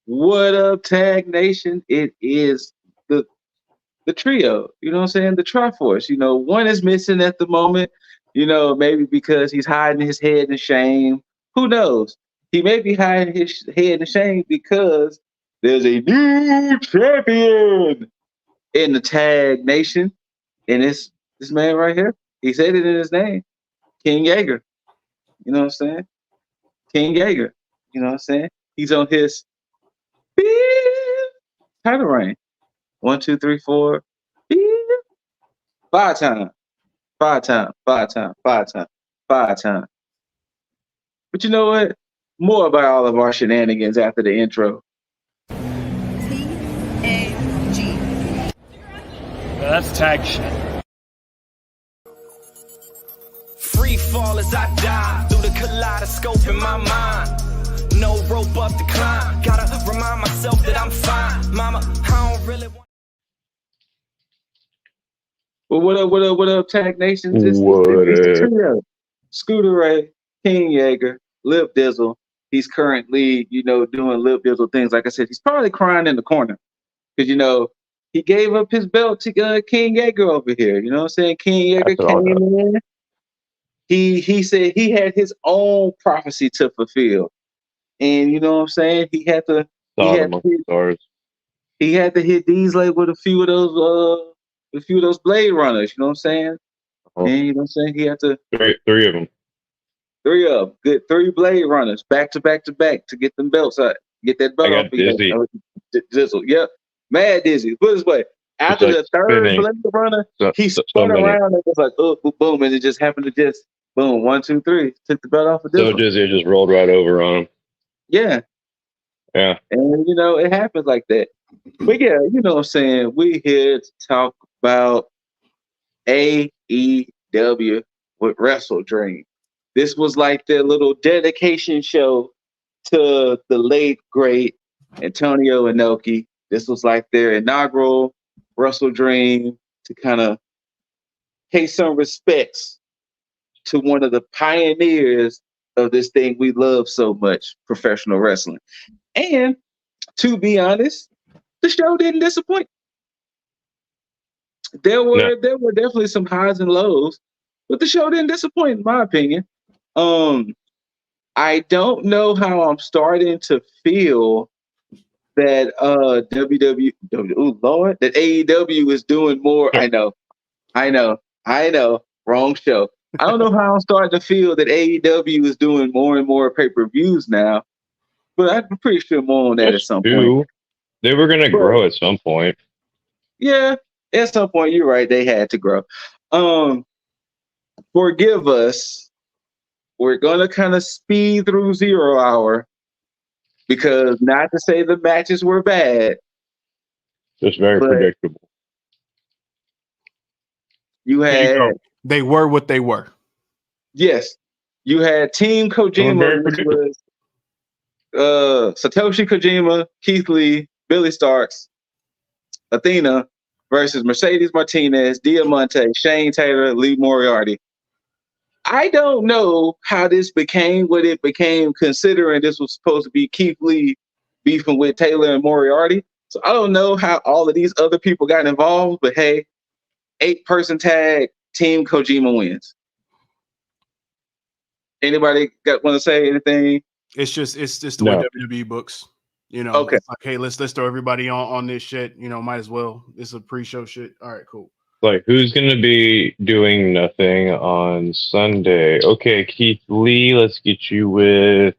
What up, Tag Nation? It is the trio. You know what I'm saying? The Triforce. One is missing at the moment. Maybe because he's hiding his head in shame. Who knows? He may be hiding his head in shame because there's a new champion in the Tag Nation, and it's this man right here. He said it in his name, King Yeager. You know what I'm saying? King Yeager. You know what I'm saying? He's on his fifth title reign. 1, 2, 3, 4, five times. Five times. But you know what? More about all of our shenanigans after the intro. T.A.G. That's tag shit. Free fall as I die through the kaleidoscope in my mind. No rope up to climb. Gotta remind myself that I'm fine. Mama, I don't really want. Well, what up, Tag Nations? It's What the up? trio. Scooter Ray, King Yeager, Lip Dizzle. He's currently, doing Lip Dizzle things. Like I said, he's probably crying in the corner. Because, he gave up his belt to King Yeager over here. You know what I'm saying? King Yeager came in. He said he had his own prophecy to fulfill. And you know what I'm saying? He had to hit Diesel with a few of those Blade Runners, you know what I'm saying? Uh-huh. And you know what I'm saying? He had to Three of them. Good 3 Blade Runners back to back to get them belts out. Get that belt off. Dizzy. Dizzle. Yep. Mad dizzy. Put it this way. After the third Blade Runner, he spun around and was like, oh, boom, and it just happened to just boom, 1, 2, 3, took the belt off of Dizzle. So Dizzy just rolled right over on him. Yeah. Yeah. And it happens like that. But yeah, you know what I'm saying? We here to talk about AEW with WrestleDream. This was like their little dedication show to the late great Antonio Inoki. This was like their inaugural WrestleDream to kind of pay some respects to one of the pioneers of this thing we love so much, professional wrestling. And to be honest, the show didn't disappoint. There were definitely some highs and lows, but the show didn't disappoint, in my opinion. I don't know how I'm starting to feel that that AEW is doing more. I know, wrong show. I don't know how I'm starting to feel that AEW is doing more and more pay-per-views now, but I'm pretty sure more on that at some point. They were going to grow at some point. Yeah, at some point, you're right. They had to grow. Forgive us. We're going to kind of speed through 0 Hour because not to say the matches were bad. Just very predictable. You had... They were what they were. Yes. You had Team Kojima, which was Satoshi Kojima, Keith Lee, Billy Starks, Athena versus Mercedes Martinez, Diamante, Shane Taylor, Lee Moriarty. I don't know how this became what it became, considering this was supposed to be Keith Lee beefing with Taylor and Moriarty. So I don't know how all of these other people got involved, but hey, 8-person tag, Team Kojima wins. Anybody want to say anything? It's just the way WWE books. Okay. It's like, hey, let's throw everybody on this shit. Might as well. It's a pre-show shit. All right, cool. Like, who's going to be doing nothing on Sunday? Okay, Keith Lee, let's get you with...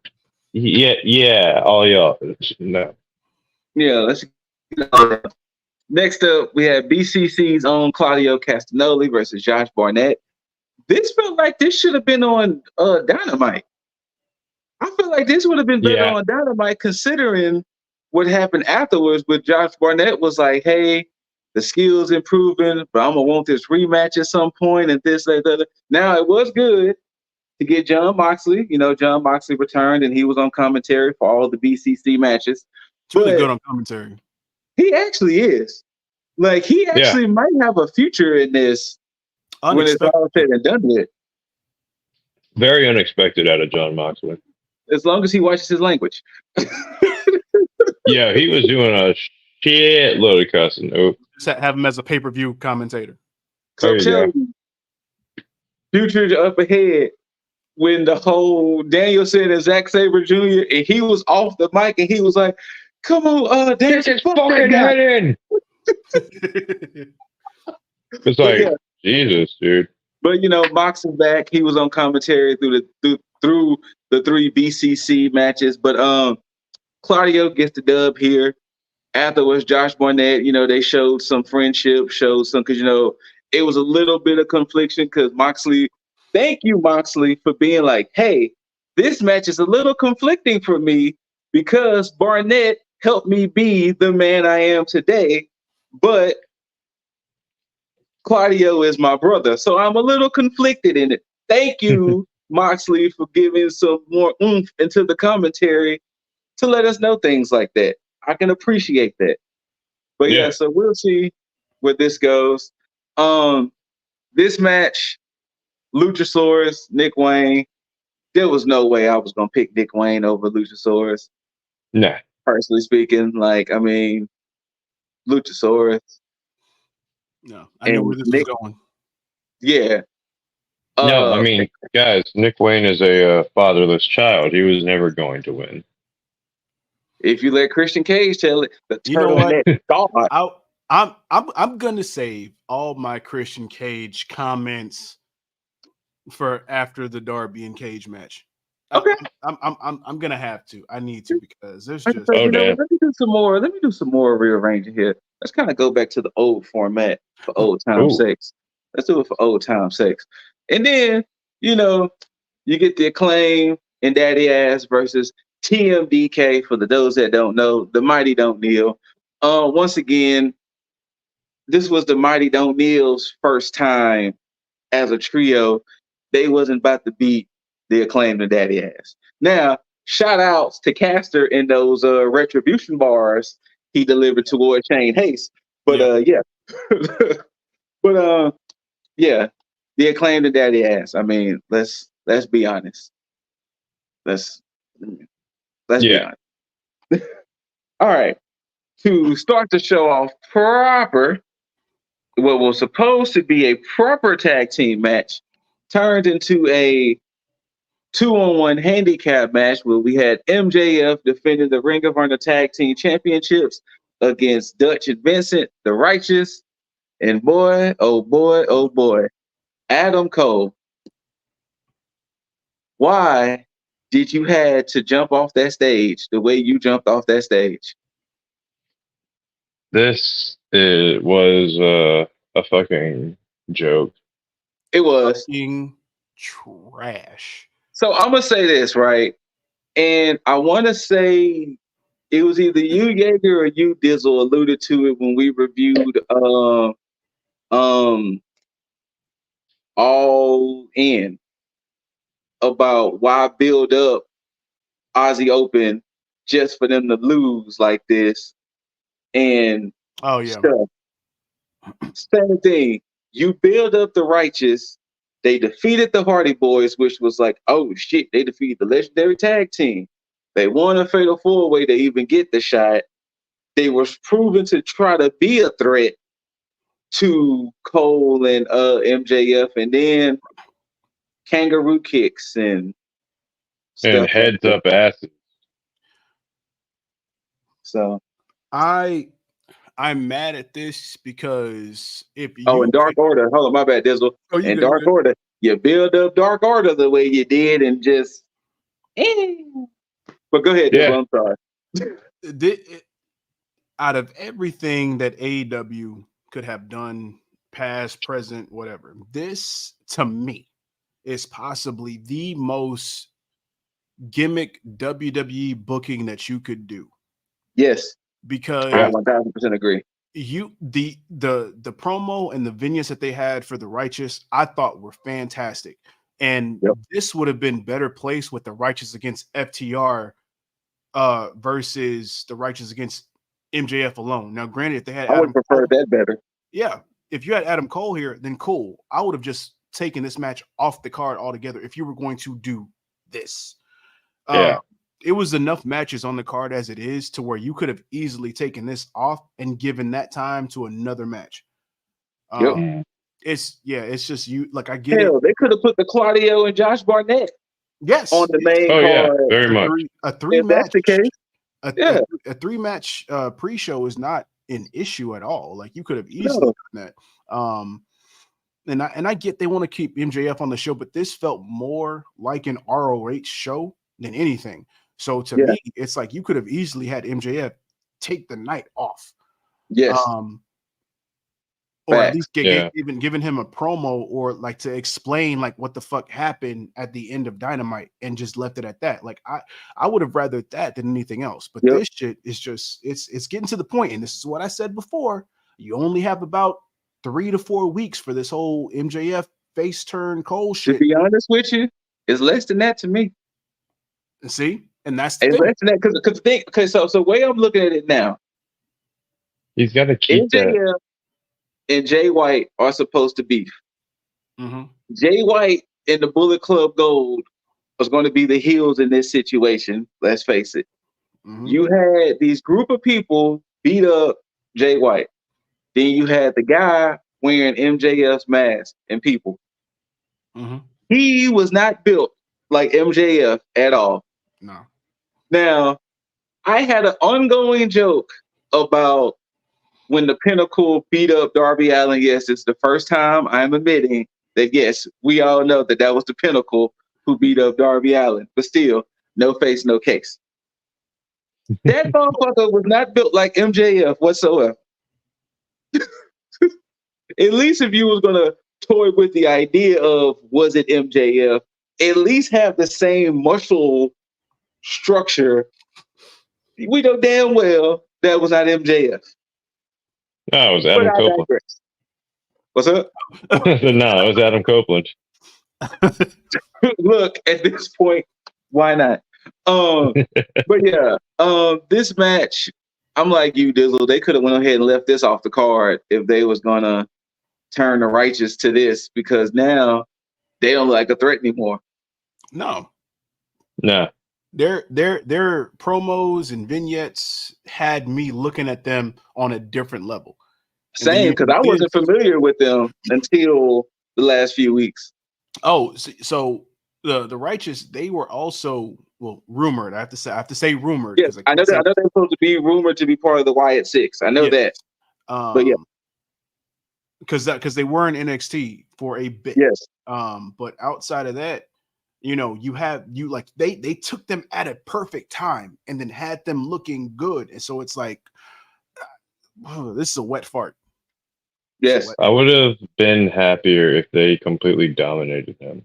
Yeah, all y'all. No. Yeah, let's... Next up, we have BCC's own Claudio Castagnoli versus Josh Barnett. This felt like this should have been on Dynamite. I feel like this would have been better on Dynamite, considering what happened afterwards. But Josh Barnett was like, hey, the skills improving, but I'm going to want this rematch at some point and this, that. Now, it was good to get Jon Moxley. Jon Moxley returned, and he was on commentary for all the BCC matches. It's really good on commentary. He actually is. Like, he actually might have a future in this when it's all said and done with. Very unexpected out of Jon Moxley. As long as he watches his language. Yeah, he was doing a shitload of cussing. Oh, Just have him as a pay-per-view commentator. So there you go. Future up ahead when the whole Daniel said and Zack Sabre Jr. and he was off the mic and he was like, "Come on, Daniel, Get his fuck fucking that guy." head in. It's But like, yeah, Jesus, dude. but Mox is back. He was on commentary through the 3 BCC matches. But Claudio gets the dub here. Afterwards, Josh Barnett, they showed some friendship, because it was a little bit of confliction because Moxley. Thank you, Moxley, for being like, hey, this match is a little conflicting for me because Barnett helped me be the man I am today, but Claudio is my brother, so I'm a little conflicted in it. Thank you, Moxley, for giving some more oomph into the commentary to let us know things like that. I can appreciate that. But yeah, so we'll see where this goes. This match, Luchasaurus, Nick Wayne. There was no way I was gonna pick Nick Wayne over Luchasaurus. Nah. Personally speaking, Luchasaurus. No, I knew where this was going. Yeah. No, I mean, guys, Nick Wayne is a fatherless child. He was never going to win. If you let Christian Cage tell it, the turtleneck God. I'm gonna save all my Christian Cage comments for after the Darby and Cage match. Okay. I'm gonna have to. I need to because there's just let me do some more. Let me do some more rearranging here. Let's kind of go back to the old format for old time's sakes. Let's do it for old time's sakes. And then, you get the Acclaim and Daddy Ass versus TMDK. For those that don't know, the Mighty Don't Kneel. Once again, this was the Mighty Don't Kneel's first time as a trio. They wasn't about to beat the Acclaim and Daddy Ass. Now, shout outs to Caster in those retribution bars he delivered toward Shane Hayes. But yeah. But yeah, the Acclaim and Daddy Ass. I mean, let's be honest. Let's be honest. All right. To start the show off proper, what was supposed to be a proper tag team match turned into a 2-on-1 handicap match where we had MJF defending the Ring of Honor Tag Team Championships against Dutch and Vincent, the Righteous, and boy, oh boy, Adam Cole. Why did you had to jump off that stage the way you jumped off that stage? This was a fucking joke. It was fucking trash. So I'm gonna say this, right? And I want to say it was either you, Jaeger, or you, Dizzle, alluded to it when we reviewed All In about why build up Aussie Open just for them to lose like this. And stuff. Same thing. You build up the Righteous. They defeated the Hardy Boys, which was like, oh shit, they defeated the legendary tag team. They won a fatal 4-way to even get the shot. They were proven to try to be a threat to Cole and MJF, and then kangaroo kicks and heads up asses. So I'm mad at this because if you in Dark Order, hold on, my bad, Dizzle. In Dark Order, you build up Dark Order the way you did, and just. But go ahead, Dizzle. I'm sorry. Out of everything that AEW could have done, past, present, whatever, this to me is possibly the most gimmick WWE booking that you could do. Yes. Because I 1000% agree. The promo and the vignettes that they had for the Righteous, I thought were fantastic. And this would have been better placed with the Righteous against FTR versus the Righteous against MJF alone. Now, granted, if they had I would prefer that better. Yeah. If you had Adam Cole here, then cool. I would have just taken this match off the card altogether if you were going to do this. it was enough matches on the card as it is to where you could have easily taken this off and given that time to another match. Yep. It's just you. Like I get Hell, it. they could have put the Claudio and Josh Barnett Yes, on the main Oh yeah, card. very much. a three If that's match. the case, A 3-match pre-show is not an issue at all. Like you could have easily done that. And I get they want to keep MJF on the show, but this felt more like an ROH show than anything. So to me, it's like you could have easily had MJF take the night off. yes. Or at least given him a promo or like to explain like what the fuck happened at the end of Dynamite and just left it at that. Like I would have rather that than anything else. But this shit is just it's getting to the point, and this is what I said before. You only have about 3 to 4 weeks for this whole MJF face turn Cole shit. To be honest with you, it's less than that to me. See, and that's the it's thing. less than that because so the way I'm looking at it now, he's got to keep MJF and Jay White are supposed to beef. Mm-hmm. Jay White and the Bullet Club Gold was going to be the heels in this situation. Let's face it. Mm-hmm. You had these group of people beat up Jay White. Then you had the guy wearing MJF's mask and people. Mm-hmm. He was not built like MJF at all. No. Now, I had an ongoing joke about when the Pinnacle beat up Darby Allin. Yes, it's the first time I'm admitting that, yes, we all know that was the Pinnacle who beat up Darby Allin. But still, no face, no case. That motherfucker was not built like MJF whatsoever. At least if you was going to toy with the idea of was it MJF, at least have the same muscle structure. We know damn well that was not MJF. No, it was Adam Copeland. What's up? No, it was Adam Copeland. Look, at this point, why not? But yeah, this match, I'm like you, Dizzle. They could have went ahead and left this off the card if they was gonna turn the righteous to this, because now they don't look like a threat anymore. No. Their promos and vignettes had me looking at them on a different level. Same, because I wasn't familiar with them until the last few weeks. Oh, so the Righteous, they were also rumored. I have to say rumored. Yes, I know they're supposed to be rumored to be part of the Wyatt Six. I know that. But yeah, because they were in NXT for a bit. Yes. But outside of that, they took them at a perfect time and then had them looking good, and so it's like, this is a wet fart. Yes, I would have been happier if they completely dominated him.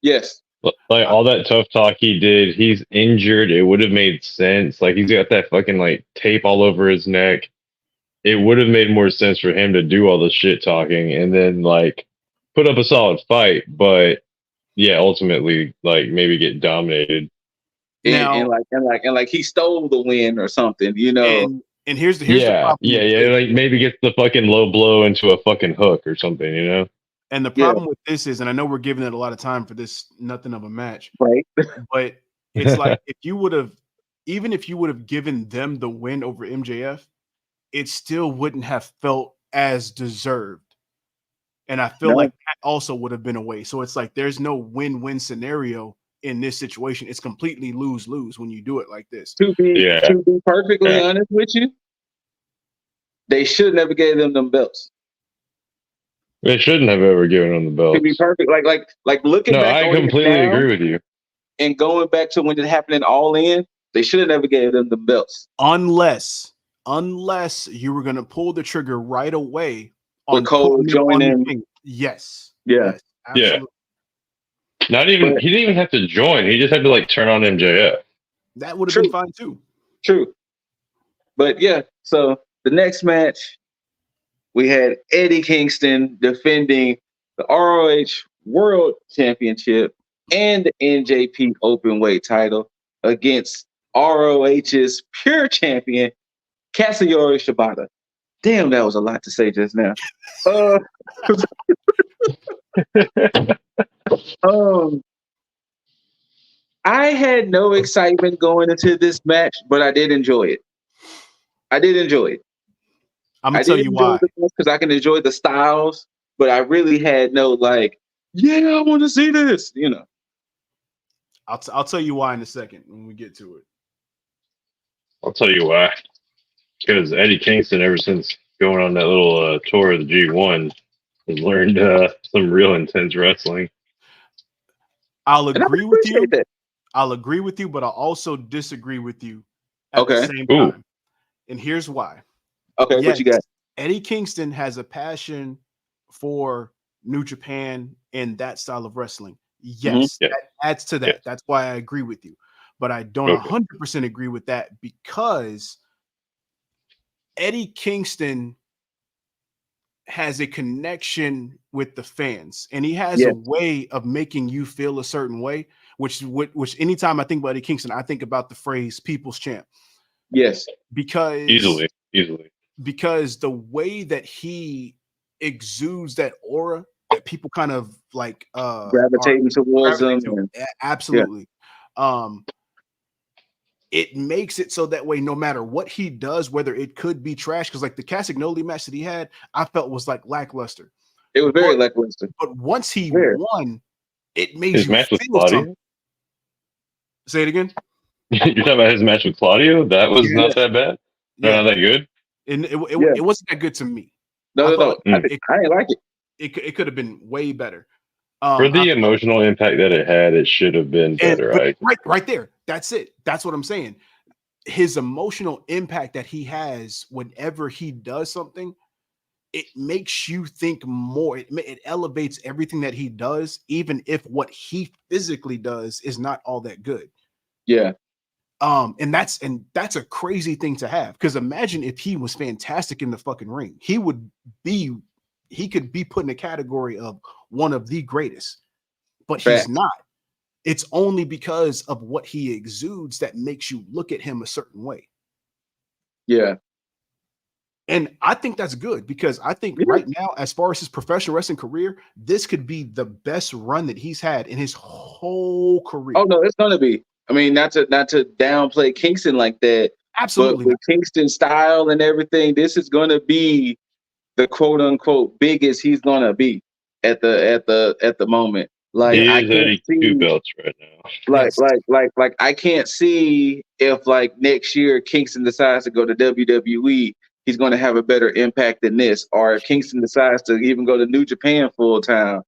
Yes. Like all that tough talk he did, he's injured. It would have made sense. Like he's got that fucking like tape all over his neck. It would have made more sense for him to do all the shit talking and then like put up a solid fight. But yeah, ultimately like maybe get dominated. And he stole the win or something, you know. And here's the problem. Yeah. Like maybe gets the fucking low blow into a fucking hook or something, you know. And the problem with this is, and I know we're giving it a lot of time for this nothing of a match, right? But it's like if you would have given them the win over MJF, it still wouldn't have felt as deserved. And I feel like that also would have been a way. So it's like there's no win-win scenario in this situation. It's completely lose-lose when you do it like this. To be perfectly honest with you, they should never gave them belts. They shouldn't have ever given them the belts. To be perfect, like looking back. I completely agree with you. And going back to when it happened in All In, they should have never gave them the belts. Unless you were going to pull the trigger right away on Cole joining. Yes. Yeah. Yes, absolutely. Yeah. He didn't even have to join. He just had to like turn on MJF. That would have been fine too. True. But yeah, so the next match, we had Eddie Kingston defending the ROH World Championship and the NJP Openweight title against ROH's pure champion, Katsuyori Shibata. Damn, that was a lot to say just now. I had no excitement going into this match, but I did enjoy it. I did enjoy it. I'm I gonna tell did you enjoy why. the match because I can enjoy the styles, but I really had no like, yeah, I want to see this. You know. I'll tell you why in a second when we get to it. I'll tell you why. Because Eddie Kingston, ever since going on that little tour of the G1, has learned some real intense wrestling. I'll And I agree with you. appreciate that. I'll agree with you, but I'll also disagree with you at the Okay. same Ooh. time. And here's why. Okay, Yes, what you got? Eddie Kingston has a passion for New Japan and that style of wrestling. Yes, Yeah. that adds to that. Yeah. That's why I agree with you. But I don't Okay. 100% agree with that because Eddie Kingston has a connection with the fans and he has a Yes. way of making you feel a certain way, which anytime I think about Eddie Kingston, I think about the phrase people's champ. Yes. Because Easily. because the way that he exudes that aura that people kind of like Gravitating towards them. gravitate to. And, Absolutely. It makes it so that way no matter what he does, whether it could be trash, because like the Castagnoli match that he had, I felt was like lackluster. it was very lackluster. But once he Very. won, it made His you match with feel Claudio? something. Say it again. You're talking about his match with Claudio? That was not that bad? Yeah. Not that good? And it Yeah. wasn't that good to me. No. Like I didn't like it. it could have been way better. For the emotional impact that it had, it should have been better. Right there. That's it. That's what I'm saying. His emotional impact that he has whenever he does something, it makes you think more. It elevates everything that he does, even if what he physically does is not all that good. Yeah. And that's a crazy thing to have. Because imagine if he was fantastic in the fucking ring, he could be put in a category of one of the greatest, but he's not. It's only because of what he exudes that makes you look at him a certain way. Yeah. And I think that's good because I think right now, as far as his professional wrestling career, this could be the best run that he's had in his whole career. Oh no, it's gonna be. I mean, not to downplay Kingston like that. Absolutely. But with Kingston's style and everything, this is gonna be the quote unquote biggest he's gonna be at the moment. Like he I is can't Eddie see two belts right now. Like I can't see if like next year Kingston decides to go to WWE, he's going to have a better impact than this. Or if Kingston decides to even go to New Japan full time,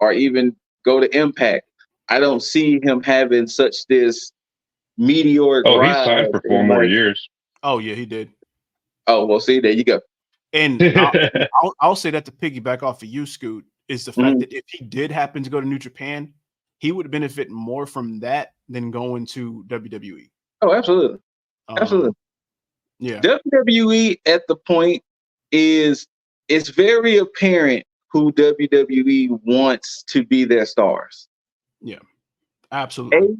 or even go to Impact, I don't see him having such this meteoric Oh, rise. he signed for 4 more years. Oh yeah, he did. Oh well, see, there you go. And I'll say that to piggyback off of you, Scoot, is the fact that if he did happen to go to New Japan, he would benefit more from that than going to WWE. Oh, absolutely. Absolutely. Yeah. WWE at the point is it's very apparent who WWE wants to be their stars. Yeah. Absolutely.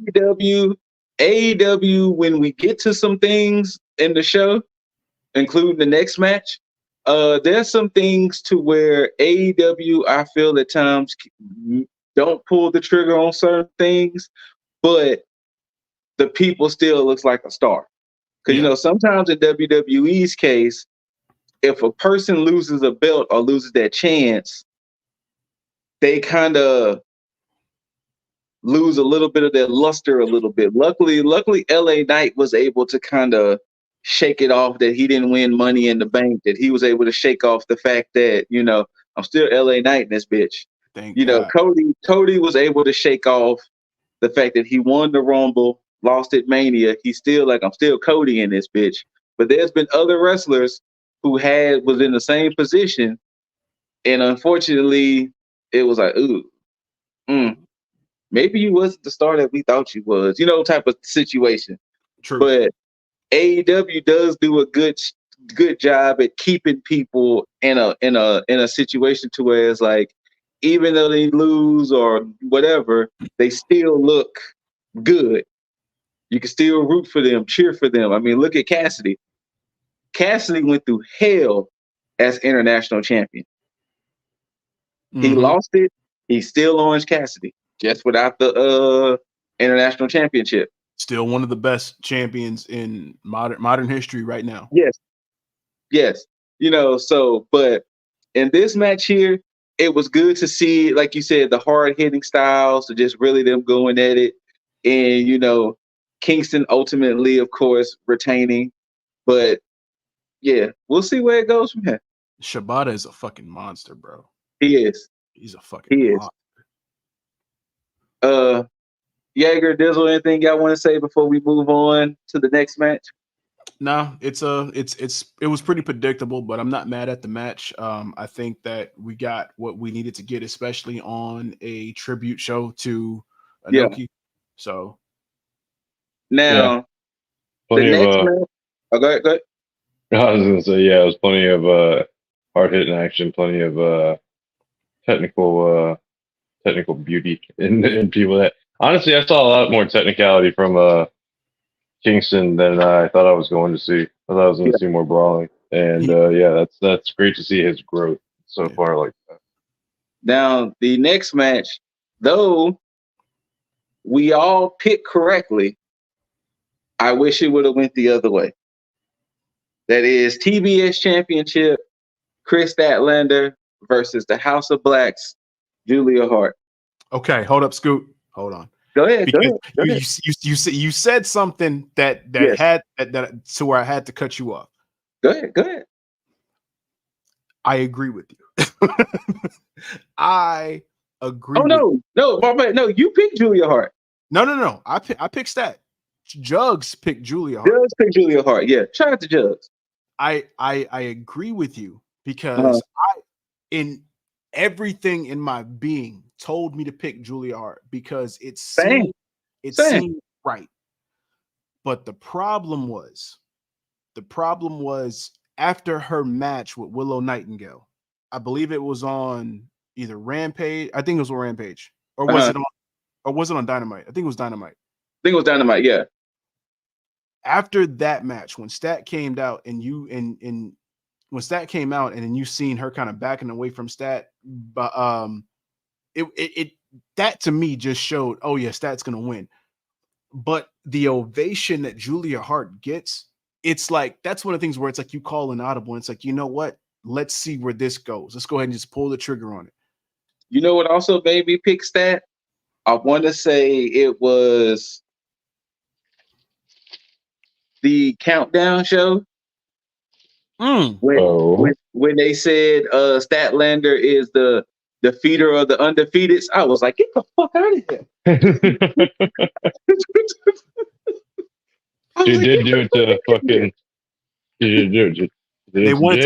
AEW, when we get to some things in the show, including the next match, there's some things to where AEW, I feel at times don't pull the trigger on certain things, but the people still looks like a star. Because, you know, sometimes in WWE's case, if a person loses a belt or loses that chance, they kind of lose a little bit of their luster a little bit. Luckily, LA Knight was able to kind of shake it off that he didn't win Money in the Bank, that he was able to shake off the fact that, you know, I'm still LA Knight in this bitch. Thank you God. know, Cody was able to shake off the fact that he won the Rumble, lost at Mania. He's still like, I'm still Cody in this bitch. But there's been other wrestlers who was in the same position, and unfortunately, it was like, maybe you wasn't the star that we thought you was, you know, type of situation. True. But AEW does do a good job at keeping people in a situation to where it's like, even though they lose or whatever, they still look good. You can still root for them, cheer for them. I mean, look at Cassidy. Cassidy went through hell as international champion. He lost it. He's still Orange Cassidy, just without the International Championship. Still one of the best champions in modern history right now. Yes. Yes. But in this match here, it was good to see, like you said, the hard hitting styles, so just really them going at it. And, Kingston ultimately, of course, retaining. But yeah, we'll see where it goes from here. Shibata is a fucking monster, bro. He is. He's a fucking He monster. is. Jaeger, Dizzle, anything y'all want to say before we move on to the next match? No, it was pretty predictable, but I'm not mad at the match. I think that we got what we needed to get, especially on a tribute show to Inoki. Yeah. So now the Plenty next of match. Oh, go ahead. I was gonna say, yeah, it was plenty of hard hitting action, plenty of technical beauty in people that honestly I saw a lot more technicality from Kingston than I thought I was going to see. I thought I was going to see more brawling, and that's great to see his growth so far like that. Now the next match, though we all picked correctly, I wish it would have went the other way. That is TBS Championship, Chris Statlander versus the House of Blacks, Julia Hart. Okay, hold up, Scoot. Hold on. Go ahead. Because Go ahead. you said something that Yes. had that to where I had to cut you off. Go ahead. I agree with you. I agree. No, you picked Julia Hart. No. I picked Stat. Jugs picked Julia Hart. Jugs picked Julia Hart. Yeah, shout out to Jugs. I agree with you because in everything in my being told me to pick Julia Hart because it seemed right. But the problem was after her match with Willow Nightingale. I believe it was on either Rampage. I think it was on Rampage. Or was it on Dynamite? I think it was Dynamite. Yeah. After that match, when Stat came out and when Stat came out and then you seen her kind of backing away from Stat, but it that to me just showed, oh yeah, Stat's gonna win. But the ovation that Julia Hart gets, it's like that's one of the things where it's like you call an audible and it's like, you know what? Let's see where this goes. Let's go ahead and just pull the trigger on it. You know what also made me pick Stat? I want to say it was the Countdown show. When they said Statlander is the defeater of the undefeated, I was like, get the fuck out of here. She did do it to fucking. She did do it. They want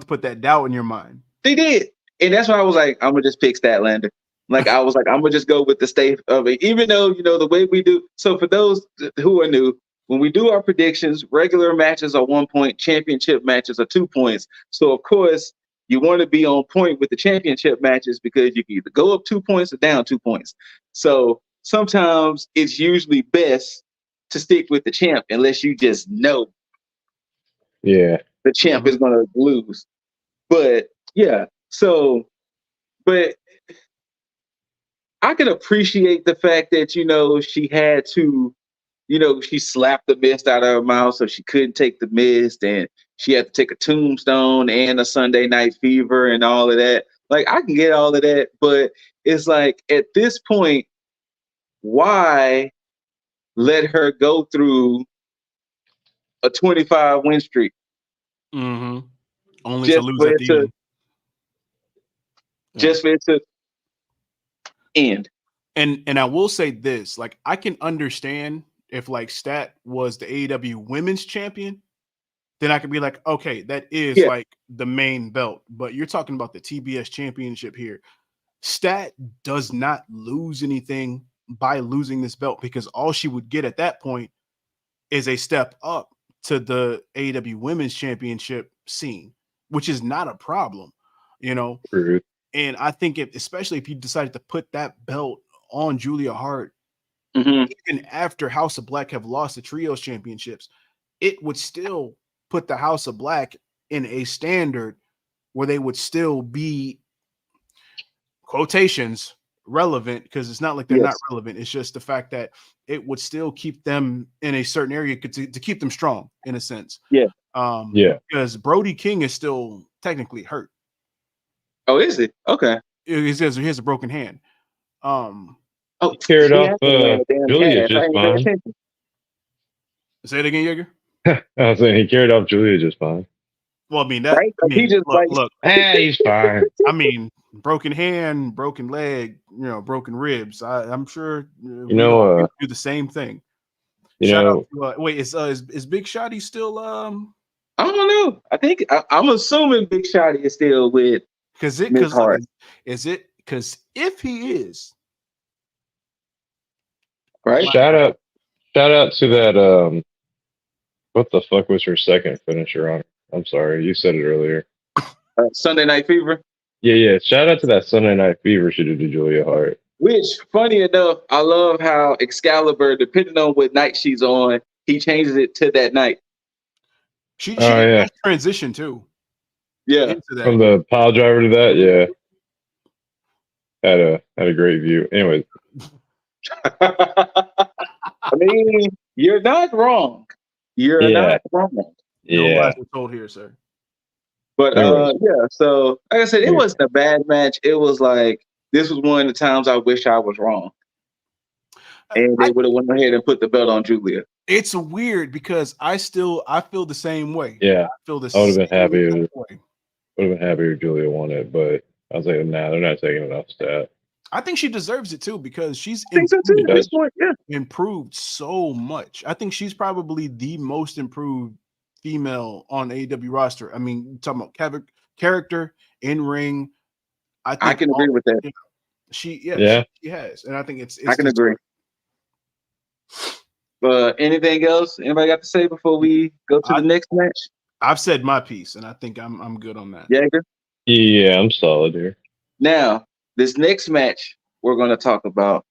to put that doubt in your mind. They did. And that's why I was like, I'm going to just pick Statlander. Like, I was like, I'm going to just go with the state of it. Even though, the way we do. So for those who are new, when we do our predictions, regular matches are 1 point, championship matches are 2 points. So, of course, you want to be on point with the championship matches because you can either go up 2 points or down 2 points. So sometimes it's usually best to stick with the champ unless you just know the champ is going to lose. But, yeah. So, but I can appreciate the fact that, she had to, she slapped the mist out of her mouth so she couldn't take the mist, and she had to take a tombstone and a Sunday Night Fever and all of that. Like, I can get all of that, but it's like, at this point, why let her go through a 25 win streak? Mm-hmm. Only to lose at the end. Just for it to end. And I will say this, like, I can understand if like Stat was the AEW women's champion, then I could be like, okay, that is like the main belt. But you're talking about the TBS championship here. Stat does not lose anything by losing this belt because all she would get at that point is a step up to the AEW women's championship scene, which is not a problem, True. And I think especially if you decided to put that belt on Julia Hart, even after House of Black have lost the trios championships, it would still put the House of Black in a standard where they would still be, quotations, relevant because it's not like they're not relevant. It's just the fact that it would still keep them in a certain area to keep them strong in a sense. Yeah. Because Brody King is still technically hurt. Oh, is it? Okay. He has a broken hand. He carried off Julia just fine. Say it again, Jaeger. I was saying he carried off Julia just fine. Well, I mean that. Right? I mean, he just look. He's fine. I mean, broken hand, broken leg, broken ribs. I'm sure we do the same thing. Shout out to, wait, is Big Shotty still? I don't know. I think I'm assuming Big Shotty is still with. Because if he is, right? Shout out to that. What the fuck was her second finisher on? I'm sorry, you said it earlier. Sunday Night Fever. Yeah. Shout out to that Sunday Night Fever she did to Julia Hart. Which, funny enough, I love how Excalibur, depending on what night she's on, he changes it to that night. She transitioned too. Yeah, from the pile driver to that. Yeah, had a great view. Anyway, I mean, you're not wrong. You're not wrong. No lies were told here, sir. But so like I said, it wasn't a bad match. It was like this was one of the times I wish I was wrong, and they would have went ahead and put the belt on Julia. It's weird because I feel the same way. Yeah, I feel the I would have been happy. Way. Would have been happy if Julia won it, but I was like, nah, they're not taking enough stat. I think she deserves it too because she's improved so much. I think she's probably the most improved female on AEW roster. I mean, talking about character, in ring. I can agree with that. She has, and I think it's I can agree. Anything else? Anybody got to say before we go to the next match? I've said my piece, and I think I'm good on that. Jaeger? Yeah, I'm solid here. Now, this next match we're going to talk about,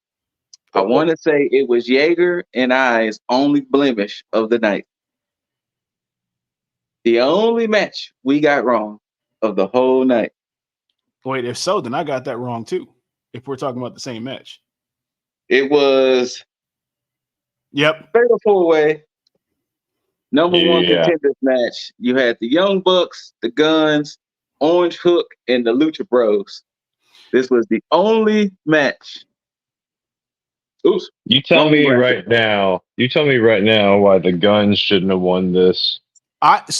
I want to say it was Jaeger and I's only blemish of the night. The only match we got wrong of the whole night. Wait, if so, then I got that wrong too. If we're talking about the same match. It was fatal four-way. Number one contenders match. You had the Young Bucks, the Guns, Orange Hook, and the Lucha Bros. This was the only match. Oops. You tell me right now why the Guns shouldn't have won this. Orange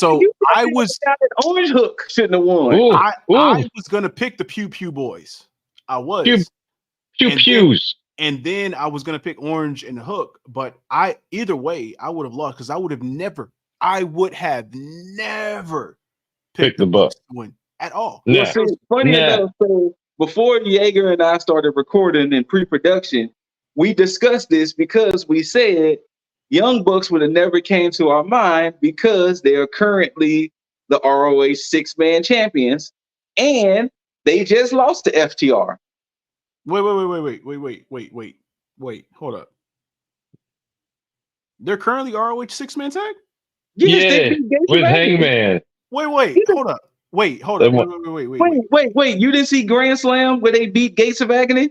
Hook shouldn't have won. I was gonna pick the Pew Pew Boys. I was. Pews. And then I was gonna pick Orange and Hook, but either way I would have lost because I would have never picked the Bucks to win at all. Well, see, funny enough, so before Jaeger and I started recording in pre-production, we discussed this because we said Young Bucks would have never came to our mind because they are currently the ROH 6-man champions, and they just lost to FTR. Wait. Hold up. They're currently ROH 6-man tag? Yes, with Hangman. Wait, hold up. Wait. Wait. You didn't see Grand Slam where they beat Gates of Agony?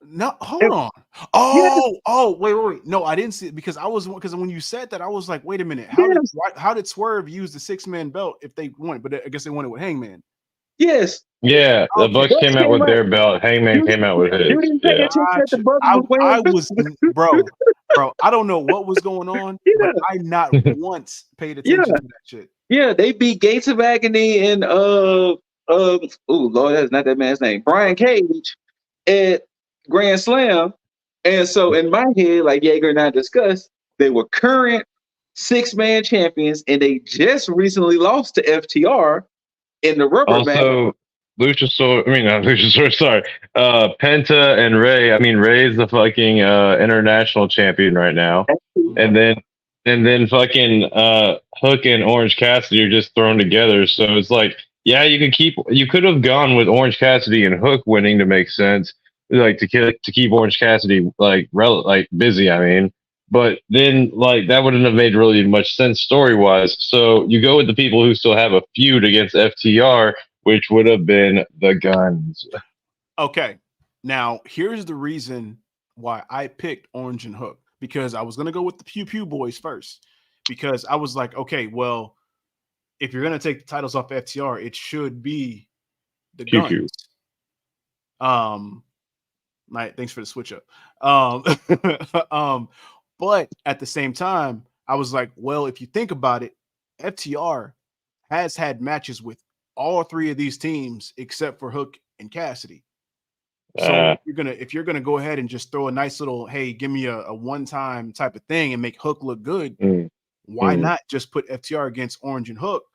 No, hold on. Oh, wait. No, I didn't see it because when you said that, I was like, wait a minute. How did Swerve use the 6-man belt if they won it? But I guess they won it with Hangman. Yes. Yeah, the Bucks came out with their belt. Hangman came out with his. You didn't pay attention at the Bucks. I was, bro. I don't know what was going on, but I not once paid attention to that shit. Yeah, they beat Gates of Agony and Lord, that's not that man's name. Brian Cage at Grand Slam. And so in my head, like Jaeger and I discussed, they were current 6-man champions, and they just recently lost to FTR in the rubber match. Also, Penta and Ray. I mean, Ray's the fucking international champion right now. And then fucking Hook and Orange Cassidy are just thrown together. So it's like, yeah, you could have gone with Orange Cassidy and Hook winning to make sense, like to keep Orange Cassidy busy. I mean, but then like that wouldn't have made really much sense story wise. So you go with the people who still have a feud against FTR, which would have been the Guns. Okay, Now, here's the reason why I picked Orange and Hook, because I was going to go with the Pew Pew Boys first, because I was like, okay, well, if you're going to take the titles off FTR, it should be the Pew Guns. pew. Thanks for the switch up. But at the same time, I was like, well, if you think about it, FTR has had matches with all three of these teams except for Hook and Cassidy. So if you're gonna go ahead and just throw a nice little, hey, give me a one-time type of thing and make Hook look good, why not just put FTR against Orange and Hook,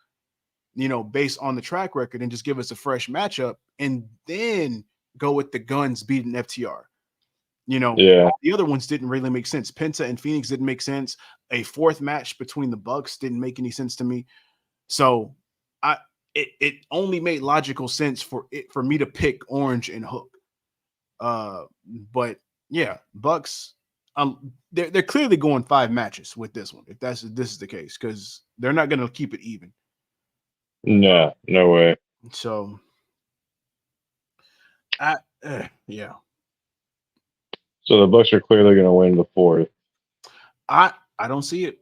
based on the track record, and just give us a fresh matchup, and then go with the Guns beating FTR. The other ones didn't really make sense. Penta and Phoenix didn't make sense. A fourth match between the Bucks didn't make any sense to me. So it only made logical sense for me to pick Orange and Hook. But yeah, Bucks, they're clearly going 5 matches with this one, if this is the case, because they're not going to keep it even. No way. So yeah. So the Bucks are clearly going to win the 4th. I don't see it.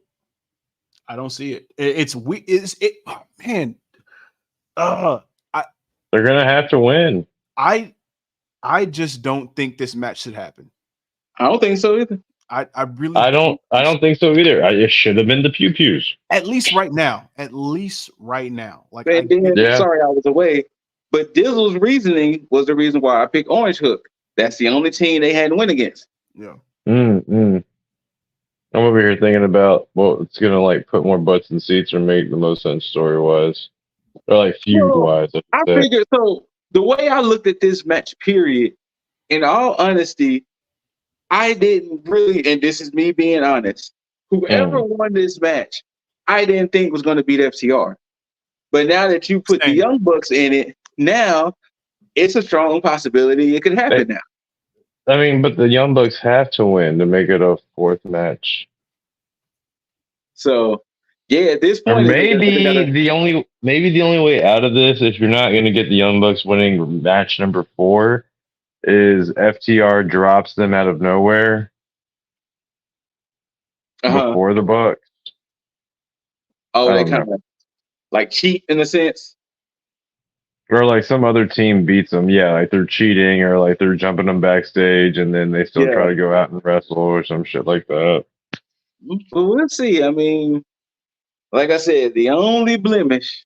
I don't see it. It's man. They're going to have to win. I just don't think this match should happen. I don't think so either. I really I don't think so either. It should have been the Pew Pews. At least right now. Like, sorry I was away, but Dizzle's reasoning was the reason why I picked Orange Hook. That's the only team they hadn't win against. Yeah. I'm over here thinking about it's gonna like put more butts in seats or make the most sense story wise, or like feud wise. I figured so. The way I looked at this match, period, in all honesty, I didn't really, and this is me being honest, whoever won this match, I didn't think was going to beat FTR. But now that you put the Young Bucks in it, now it's a strong possibility it could happen now. I mean, but the Young Bucks have to win to make it a 4th match. So, yeah, at this point, or maybe the only way out of this, if you're not going to get the Young Bucks winning match number 4, is FTR drops them out of nowhere before the Bucks. Oh, they kind of like cheat in a sense. Or like some other team beats them. Yeah, like they're cheating or like they're jumping them backstage and then they still try to go out and wrestle or some shit like that. Well, we'll see. I mean, like I said, the only blemish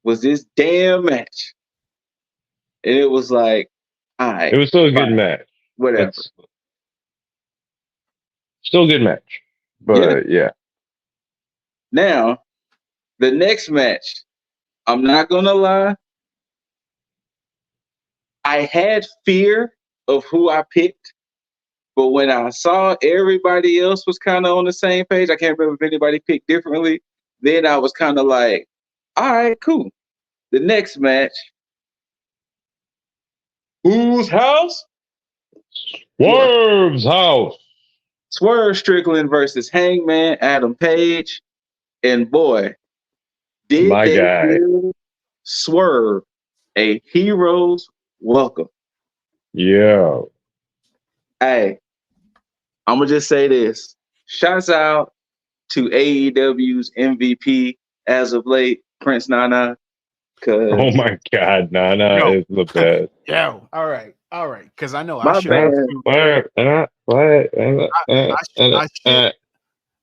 was this damn match. And it was like, all right. It was still a good match. Whatever. Still a good match. But yeah. Now, the next match, I'm not going to lie. I had fear of who I picked, but when I saw everybody else was kind of on the same page, I can't remember if anybody picked differently, then I was kind of like, all right, cool. The next match, whose house? Swerve's house. Swerve Strickland versus Hangman Adam Page. And boy, did my they guy give Swerve a hero's welcome. Yeah. Hey, I'm going to just say this. Shouts out to AEW's MVP as of late, Prince Nana. Oh my God, Nana is the best. Yo, all right. Because I know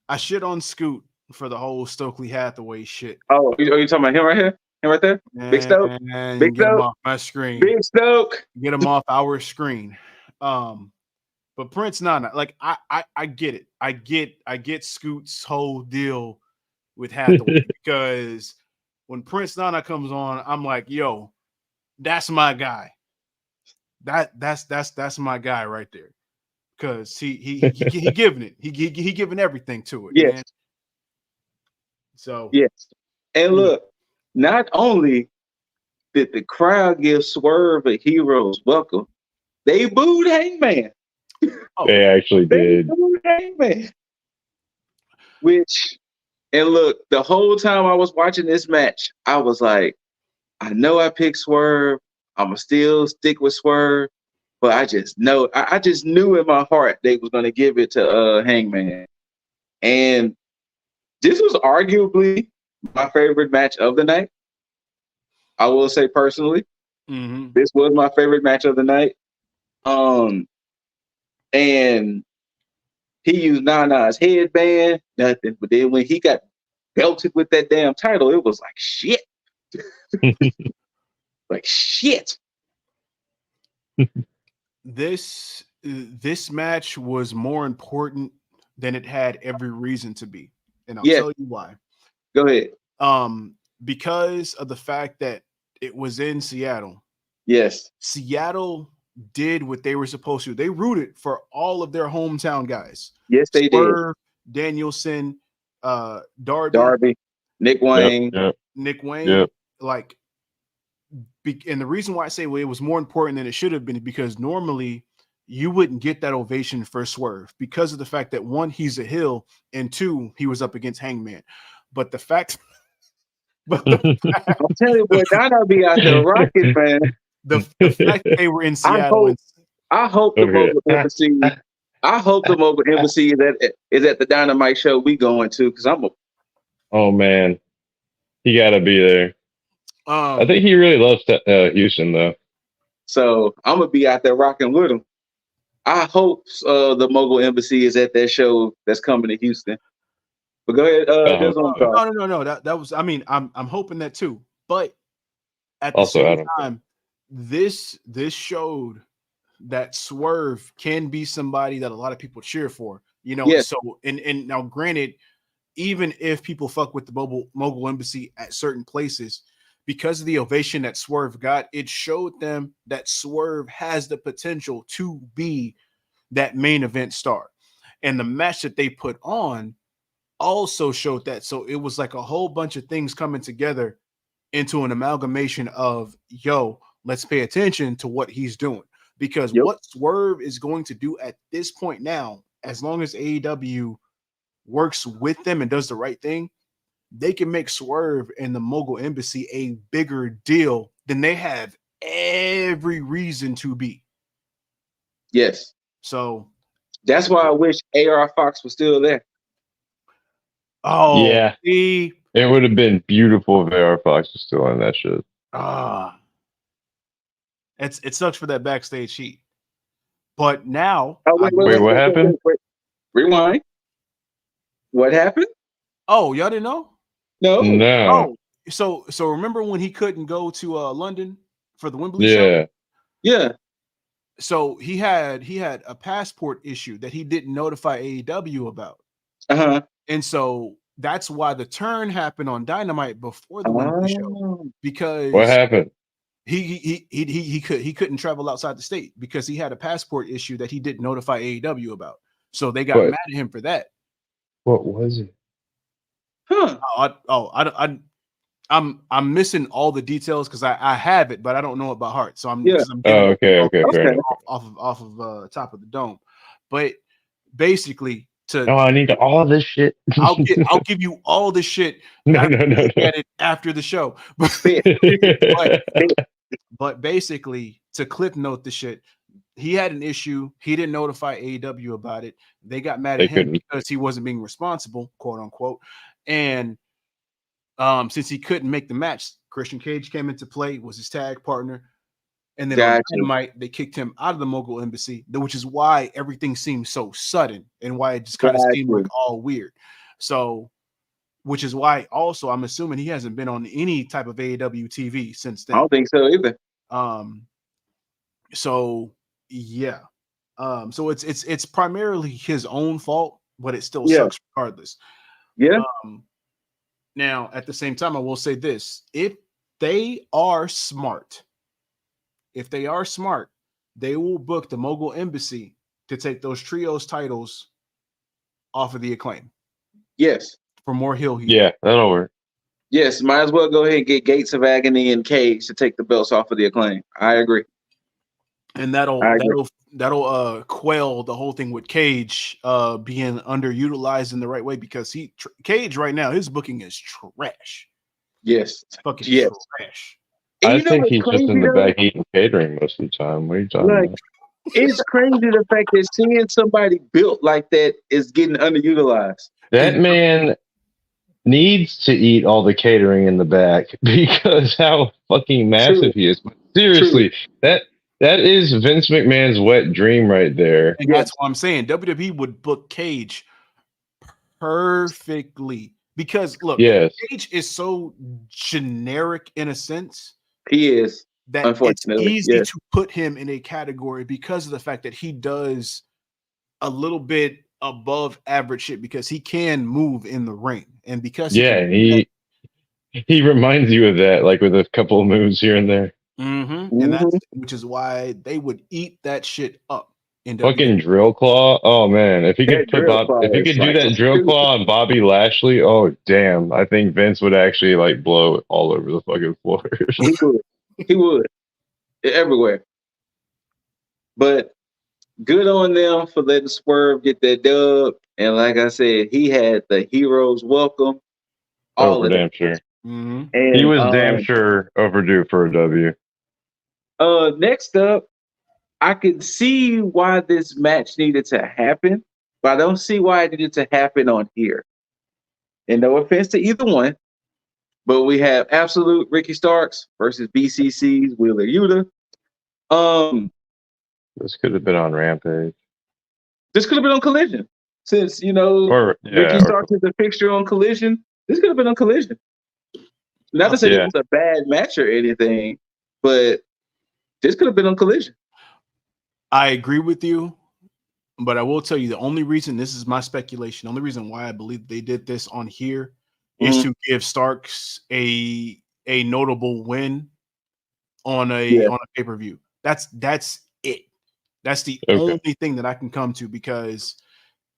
I shit on Scoot for the whole Stokely Hathaway shit. Oh, are you talking about him right here? Him right there? Big Stoke? Big get him off my screen. Big Stoke. Get him off our screen. But Prince Nana, like I get it. I get Scoot's whole deal with Hathaway because when Prince Nana comes on, I'm like, yo, that's my guy. That's my guy right there. Because he giving it. He giving everything to it. Yes. Man. So yes. And look, not only did the crowd give Swerve a hero's welcome, they booed Hangman. They actually did. Booed Hangman. And look, the whole time I was watching this match, I was like, I know I picked Swerve. I'm going to still stick with Swerve. but I just know I just knew in my heart they was gonna give it to Hangman. And this was arguably my favorite match of the night. I will say personally, this was my favorite match of the night. And he used Nana's headband, nothing. But then when he got belted with that damn title, it was like shit. Like shit. This match was more important than it had every reason to be, and I'll tell you why. Go ahead. Because of the fact that it was in Seattle. Yes. Seattle did what they were supposed to. They rooted for all of their hometown guys. Yes, they Swerve, Danielson, Darby, Nick Wayne. Nick Wayne. Like, and the reason why I say it was more important than it should have been is because normally you wouldn't get that ovation for Swerve because of the fact that one, he's a heel, and two, he was up against Hangman. But the fact, I'm telling you, boy, Donna be out there rocking, man. The fact that they were in Seattle. I hope the Mobile Embassy. I hope the Mobile Embassy is at the Dynamite show we going to, because Oh man, he got to be there. I think he really loves Houston though. So I'm gonna be out there rocking with him. I hope the Mobile Embassy is at that show that's coming to Houston. But go ahead. No. That was. I mean, I'm hoping that too. But at the same time, this showed that Swerve can be somebody that a lot of people cheer for. You know. Yes. So and now, granted, even if people fuck with the Mobile Embassy at certain places, because of the ovation that Swerve got, it showed them that Swerve has the potential to be that main event star. And the match that they put on also showed that. So it was like a whole bunch of things coming together into an amalgamation of, yo, let's pay attention to what he's doing. Because what Swerve is going to do at this point now, as long as AEW works with them and does the right thing, they can make Swerve and the Mogul Embassy a bigger deal than they have every reason to be. Yes. So that's why I wish AR Fox was still there. Oh, yeah. It would have been beautiful if AR Fox was still on that shit. It sucks for that backstage heat. But now, wait, what happened? Rewind. What happened? Oh, y'all didn't know? No. Oh, so remember when he couldn't go to London for the Wembley show? Yeah. Yeah. So he had a passport issue that he didn't notify AEW about. Uh-huh. And so that's why the turn happened on Dynamite before the Wembley show. Because what happened? He couldn't travel outside the state because he had a passport issue that he didn't notify AEW about. So they got mad at him for that. What was it? Huh. I'm missing all the details because I have it, but I don't know it by heart. So I'm okay. off of top of the dome. But basically, I need all this shit. I'll give you all the shit. No. After the show. But basically, to clip note the shit, he had an issue. He didn't notify AEW about it. They got mad at him because he wasn't being responsible, quote unquote. And since he couldn't make the match, Christian Cage came into play, was his tag partner. And then on Dynamite, they kicked him out of the Mogul Embassy, which is why everything seemed so sudden and why it just kind of seemed like all weird. So, which is why also I'm assuming he hasn't been on any type of AEW TV since then. I don't think so either. So yeah. So it's primarily his own fault, but it still sucks regardless. Yeah. Now, at the same time, I will say this: if they are smart, they will book the Mogul Embassy to take those trios titles off of the Acclaim. Yes. For more heel heat. Yeah, that'll work. Yes, might as well go ahead and get Gates of Agony and Cage to take the belts off of the Acclaim. I agree. And that'll quell the whole thing with Cage being underutilized in the right way, because Cage right now, his booking is trash. Yes. Fucking trash. I think he's just in the back eating catering most of the time. What are you talking about? It's crazy the fact that seeing somebody built like that is getting underutilized. That man needs to eat all the catering in the back because how fucking massive True, he is. But true. seriously, that is Vince McMahon's wet dream right there. And Yes. that's what I'm saying. WWE would book Cage perfectly because look, Yes. Cage is so generic in a sense He is, that it's unfortunately. easy Yes. to put him in a category because of the fact that he does a little bit above average shit because he can move in the ring and because Yeah, can do he reminds you of that, like with a couple of moves here and there. that, and Mhm. that's which is why they would eat that shit up in WWE. Fucking drill claw. Oh man, if he could That drill claw if he is could do like that drill stupid. claw on Bobby Lashley, oh damn, I think Vince would actually like blow all over the fucking floor. He would. He would. Everywhere. But good on them for letting Swerve get that dub. And like I said, he had the hero's welcome. Oh, All for of that. damn sure. Mhm. And He was damn sure overdue for a W. next up, I could see why this match needed to happen, but I don't see why it needed to happen on here. And no offense to either one, but we have Absolute Ricky Starks versus BCC's Wheeler Yuta. This could have been on Rampage. This could have been on Collision. Since, Or Ricky Starks is a fixture on Collision, this could have been on Collision. Not to say it was a bad match or anything, but this could have been on Collision. I agree with you, but I will tell you the only reason, this is my speculation, the only reason why I believe they did this on here is to give Starks a notable win on a pay-per-view. That's it. That's the only thing that I can come to because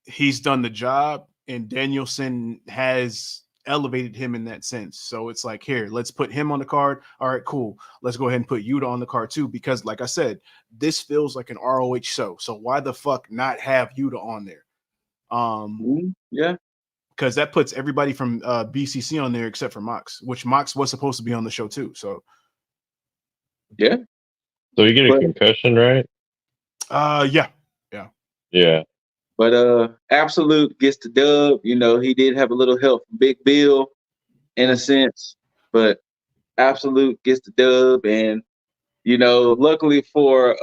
he's done the job and Danielson has elevated him in that sense. So it's like, here, let's put him on the card. All right, cool. Let's go ahead and put Yuta on the card too, because like I said, this feels like an ROH show. So why the fuck not have Yuta on there? Yeah. Because that puts everybody from BCC on there except for Mox, which Mox was supposed to be on the show too. So yeah. So you get a concussion, right? Yeah. But Absolute gets the dub. He did have a little help from Big Bill in a sense, but Absolute gets the dub. And luckily for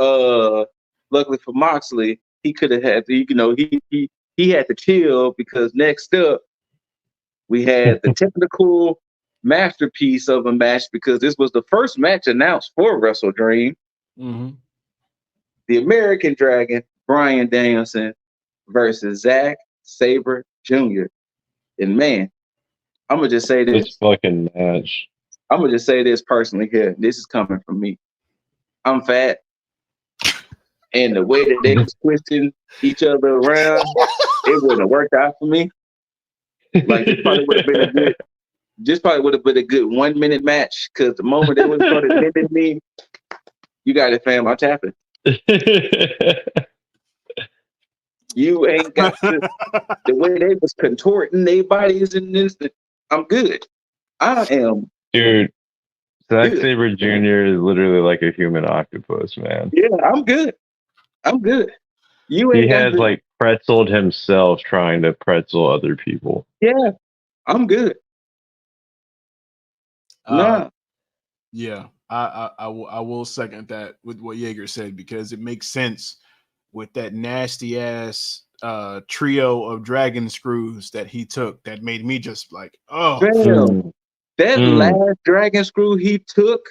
Moxley, he could have had to, he had to chill because next up we had the technical masterpiece of a match because this was the first match announced for WrestleDream. The American Dragon, Bryan Danielson versus Zack Sabre Jr. And man, I'm gonna just say this fucking match. I'm gonna just say this personally here. This is coming from me. I'm fat, and the way that they was twisting each other around, it wouldn't have worked out for me. Like this probably would have been a good 1 minute match because the moment they would have started bending me, you got it, fam. I'm tapping. You ain't got the way they was contorting their bodies in this. I'm good. I am. Dude, Zack Sabre Jr. is literally like a human octopus, man. Yeah, I'm good. He has like pretzeled himself trying to pretzel other people. Yeah, I'm good. Nah. Yeah, I will second that with what Jaeger said because it makes sense with that nasty ass trio of dragon screws that he took that made me just like, oh, damn. That last dragon screw he took,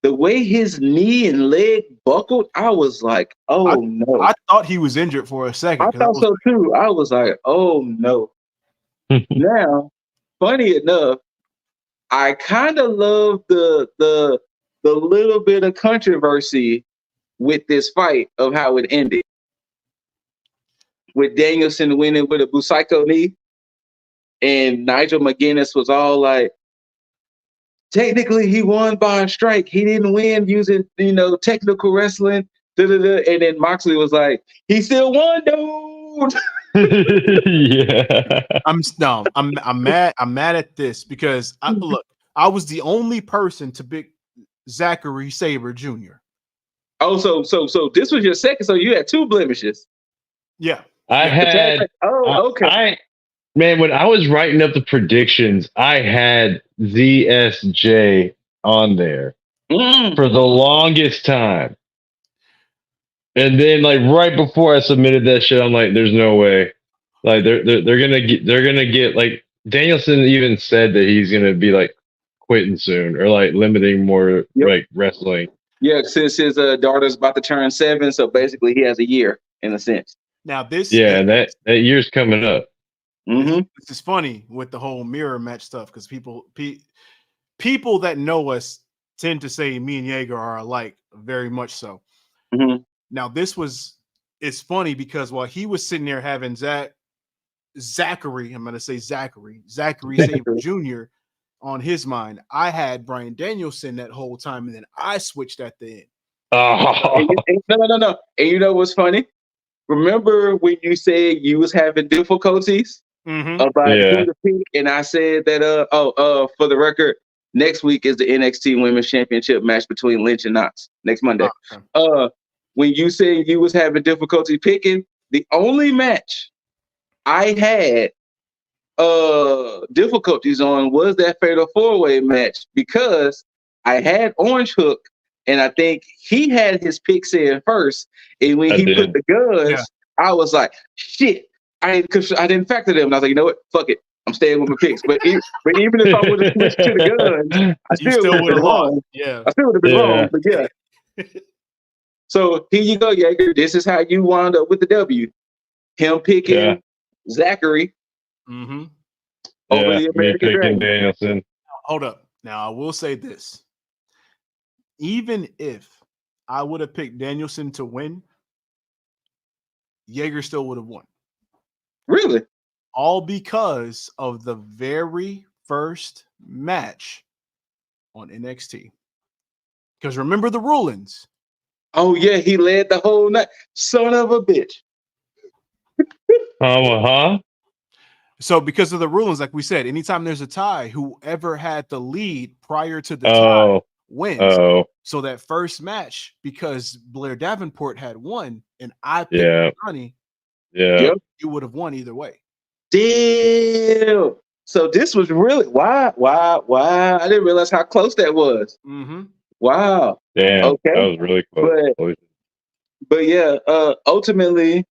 the way his knee and leg buckled, I was like, oh no. I thought he was injured for a second. I thought so too. I was like, oh no. Now, funny enough, I kind of love the little bit of controversy with this fight of how it ended. With Danielson winning with a Busaiku knee, and Nigel McGuinness was all like, technically he won by a strike. He didn't win using, technical wrestling. And then Moxley was like, he still won, dude. Yeah. I'm mad. I'm mad at this because I was the only person to pick Zachary Sabre Jr. Oh, so this was your second. So you had 2 blemishes. Yeah. I had. Okay. Man, when I was writing up the predictions, I had ZSJ on there for the longest time. And then, like, right before I submitted that shit, I'm like, "There's no way." Like, they're gonna get like Danielson even said that he's gonna be like quitting soon or like limiting more like wrestling. Yeah, since his daughter's about to turn 7, so basically he has a year in a sense. Now this that year's coming up. Mm-hmm. This is funny with the whole mirror match stuff because people that know us tend to say me and Jaeger are alike, very much so. Mm-hmm. Now it's funny because while he was sitting there having Zachary Sabre Jr. on his mind, I had Bryan Danielson that whole time, and then I switched at the end. Oh. No. And you know what's funny? Remember when you said you was having difficulties about who to pick, and I said that for the record, next week is the NXT Women's Championship match between Lynch and Knox next Monday. When you said you was having difficulty picking, the only match I had difficulties on was that Fatal 4-Way match because I had Orange Hook, and I think he had his picks in first. And when he put the guns, I was like, shit. I didn't factor them. And I was like, you know what? Fuck it. I'm staying with my picks. But even if I would have switched to the guns, I still would have been wrong. Yeah. I still would have been wrong. But yeah. So here you go, Jaeger. This is how you wound up with the W. Him picking Zachary over the American Dragon. Danielson. Hold up. Now I will say this. Even if I would have picked Danielson to win, Jaeger still would have won. Really? All because of the very first match on NXT. Because remember the rulings. Oh, yeah, he led the whole night. Son of a bitch. So because of the rulings, like we said, anytime there's a tie, whoever had the lead prior to the tie wins. So that first match, because Blair Davenport had won and I picked Johnny, you would have won either way. Damn. So this was really why? I didn't realize how close that was. Wow. Damn. Okay. That was really close. But yeah, ultimately,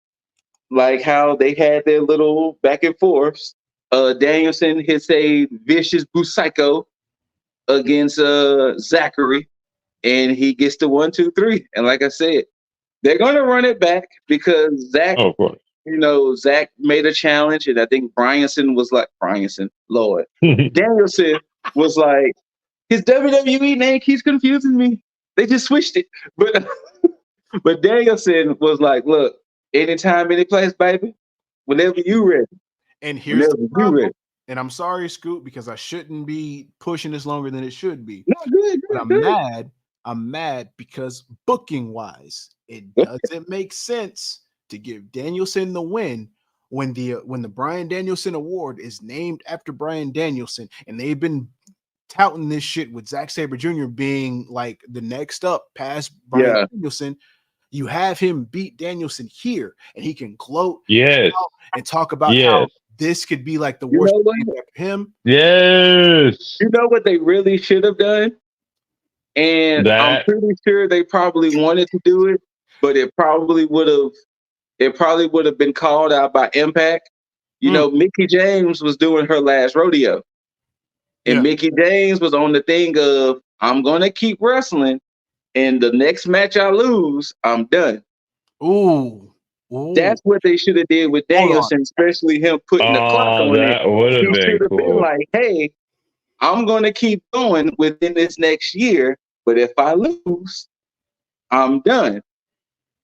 like how they had their little back and forths. Danielson hits a vicious Busaiku against Zachary, and he gets the 1, 2, 3. And like I said, they're gonna run it back because Zach, Zach made a challenge, and I think Danielson was like, Danielson was like, his WWE name keeps confusing me. They just switched it. But Danielson was like, look, anytime, any place, baby, whenever you ready. And here's the problem. And I'm sorry, Scoot, because I shouldn't be pushing this longer than it should be. No, good. I'm mad because booking wise, it doesn't make sense to give Danielson the win when the Bryan Danielson Award is named after Bryan Danielson, and they've been touting this shit with Zack Sabre Jr. being like the next up past Bryan Danielson. You have him beat Danielson here, and he can gloat and talk about how this could be like the worst thing after him. Yes. You know what they really should have done? And I'm pretty sure they probably wanted to do it, but it probably would have been called out by Impact. You know, Mickie James was doing her last rodeo. And Mickie James was on the thing of, I'm gonna keep wrestling, and the next match I lose, I'm done. Ooh. That's what they should have did with Danielson, especially him putting the clock on it. That would have been cool. Been like, hey, I'm gonna keep going within this next year, but if I lose, I'm done.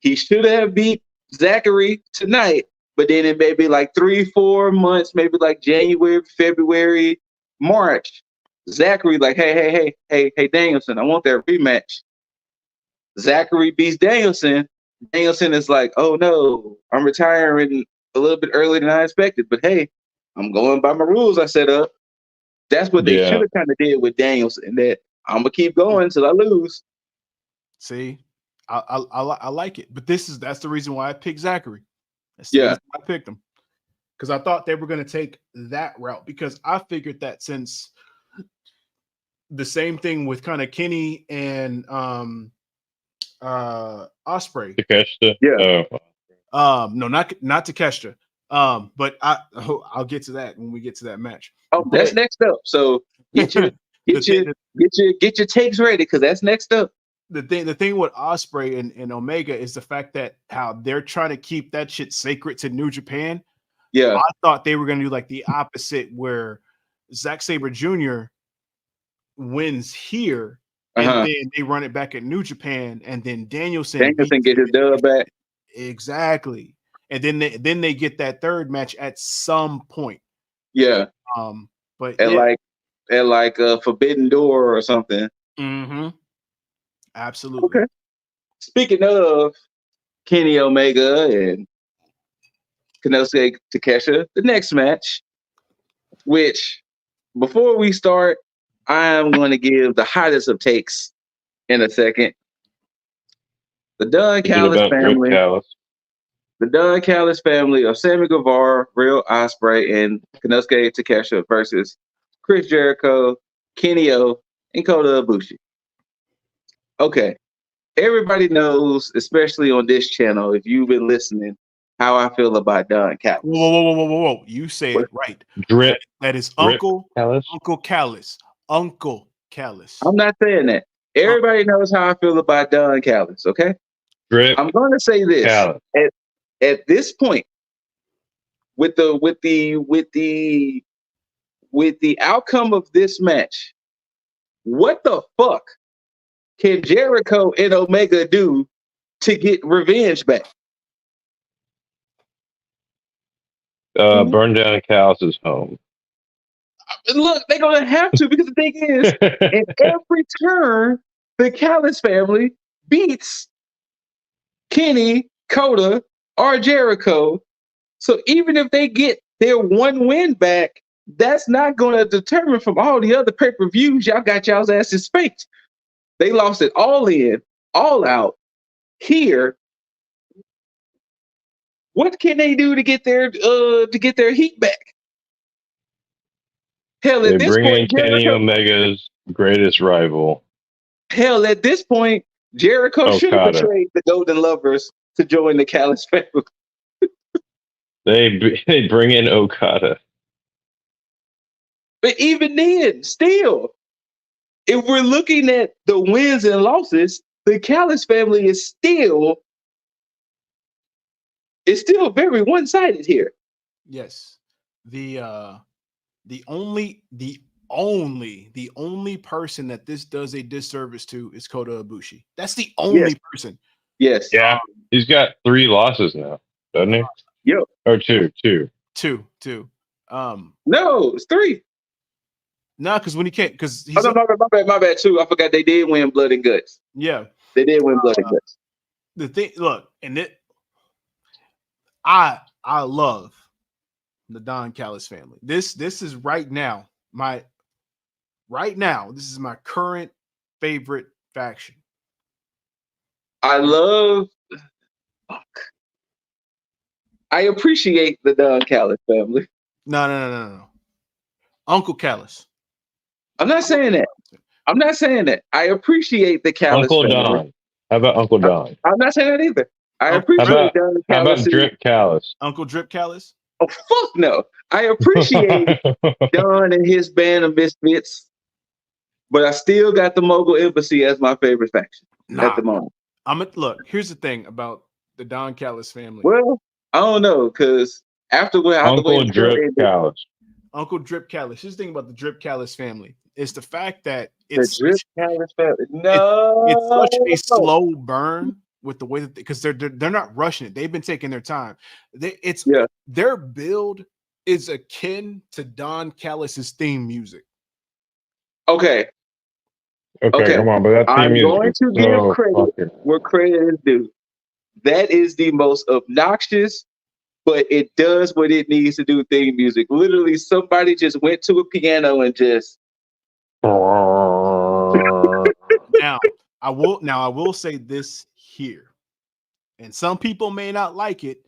He should have beat Zachary tonight, but then it may be like 3-4 months, maybe like January, February, March. Zachary like, hey, Danielson, I want that rematch. Zachary beats Danielson. Danielson is like, oh no, I'm retiring a little bit earlier than I expected, but hey, I'm going by my rules I set up. That's what they should have kind of did with Danielson, that I'm gonna keep going until I lose. See, I like it, but that's the reason why I picked Zachary. That's the Yeah. reason I picked him, because I thought they were going to take that route, because I figured that since the same thing with kind of Kenny and Osprey. Takeshita. Yeah. No, not Takeshita. But I'll get to that when we get to that match. Oh, that's next up. So get your takes ready, because that's next up. The thing with Osprey and Omega is the fact that how they're trying to keep that shit sacred to New Japan. Yeah. I thought they were going to do like the opposite, where Zack Sabre Jr. wins here, and then they run it back at New Japan, and then Danielson get his dub back. Exactly. And then they get that third match at some point. Yeah. But at like a Forbidden Door or something. Mm-hmm. Absolutely. Okay. Speaking of Kenny Omega and Konosuke Takeshita, the next match, which before we start, I am going to give the hottest of takes in a second. The Don Callis family. The Don Callis family of Sammy Guevara, Real Ospreay, and Konosuke Takeshita versus Chris Jericho, Kenny O, and Kota Ibushi. Okay. Everybody knows, especially on this channel, if you've been listening, how I feel about Don Callis. Whoa. You say it right. Drip. That is Drip Uncle Callis. Uncle Callis. Uncle Callis. I'm not saying that. Everybody knows how I feel about Don Callis, okay? Drip. I'm going to say this. Callis. At this point, with the outcome of this match, what the fuck can Jericho and Omega do to get revenge back? Burn down Callis' home. Look, they're gonna have to, because the thing is, in every turn, the Callis family beats Kenny, Kota, or Jericho. So even if they get their one win back, that's not going to determine from all the other pay-per-views y'all got y'all's asses spanked. They lost it all in, all out. Here, what can they do to get their heat back? Hell, They at this bring point, in Kenny Omega's greatest rival. Hell, at this point, Jericho should have betrayed the Golden Lovers to join the Callis family. They bring in Okada. But even then, still, if we're looking at the wins and losses, the Callis family is still very one-sided here. Yes. The only person that this does a disservice to is Kota Ibushi. That's the only person. Yes. Yeah. He's got 3 losses now, doesn't he? Yep. Or two. Two. No, it's 3. No, because when he can't, because he's my bad too. I forgot they did win Blood and Guts. Yeah. They did win Blood and Guts. The thing, look, and I love the Don Callis family. This is right now this is my current favorite faction. I appreciate the Don Callis family. No. Uncle Callis. I'm not saying that. I appreciate the Callis Uncle family. Don. How about Uncle Don? I'm not saying that either. I appreciate Don Callis. How about Drip Callis? Uncle Drip Callis? Oh, fuck no. I appreciate Don and his band of misfits, but I still got the Mogul Embassy as my favorite faction at the moment. Look, here's the thing about the Don Callis family. Well, I don't know, because Uncle Drip Callis. Uncle Drip Callis. Here's the thing about the Drip Callis family. It's the fact that it's Drip Callis family. No, it's such a slow burn with the way that because they're not rushing it. They've been taking their time. Their build is akin to Don Callis's theme music. Okay, come on, but that theme I'm music going to give credit where credit is due. That is the most obnoxious, but it does what it needs to do. Theme music. Literally, somebody just went to a piano and just. Now, I will say this here, and some people may not like it,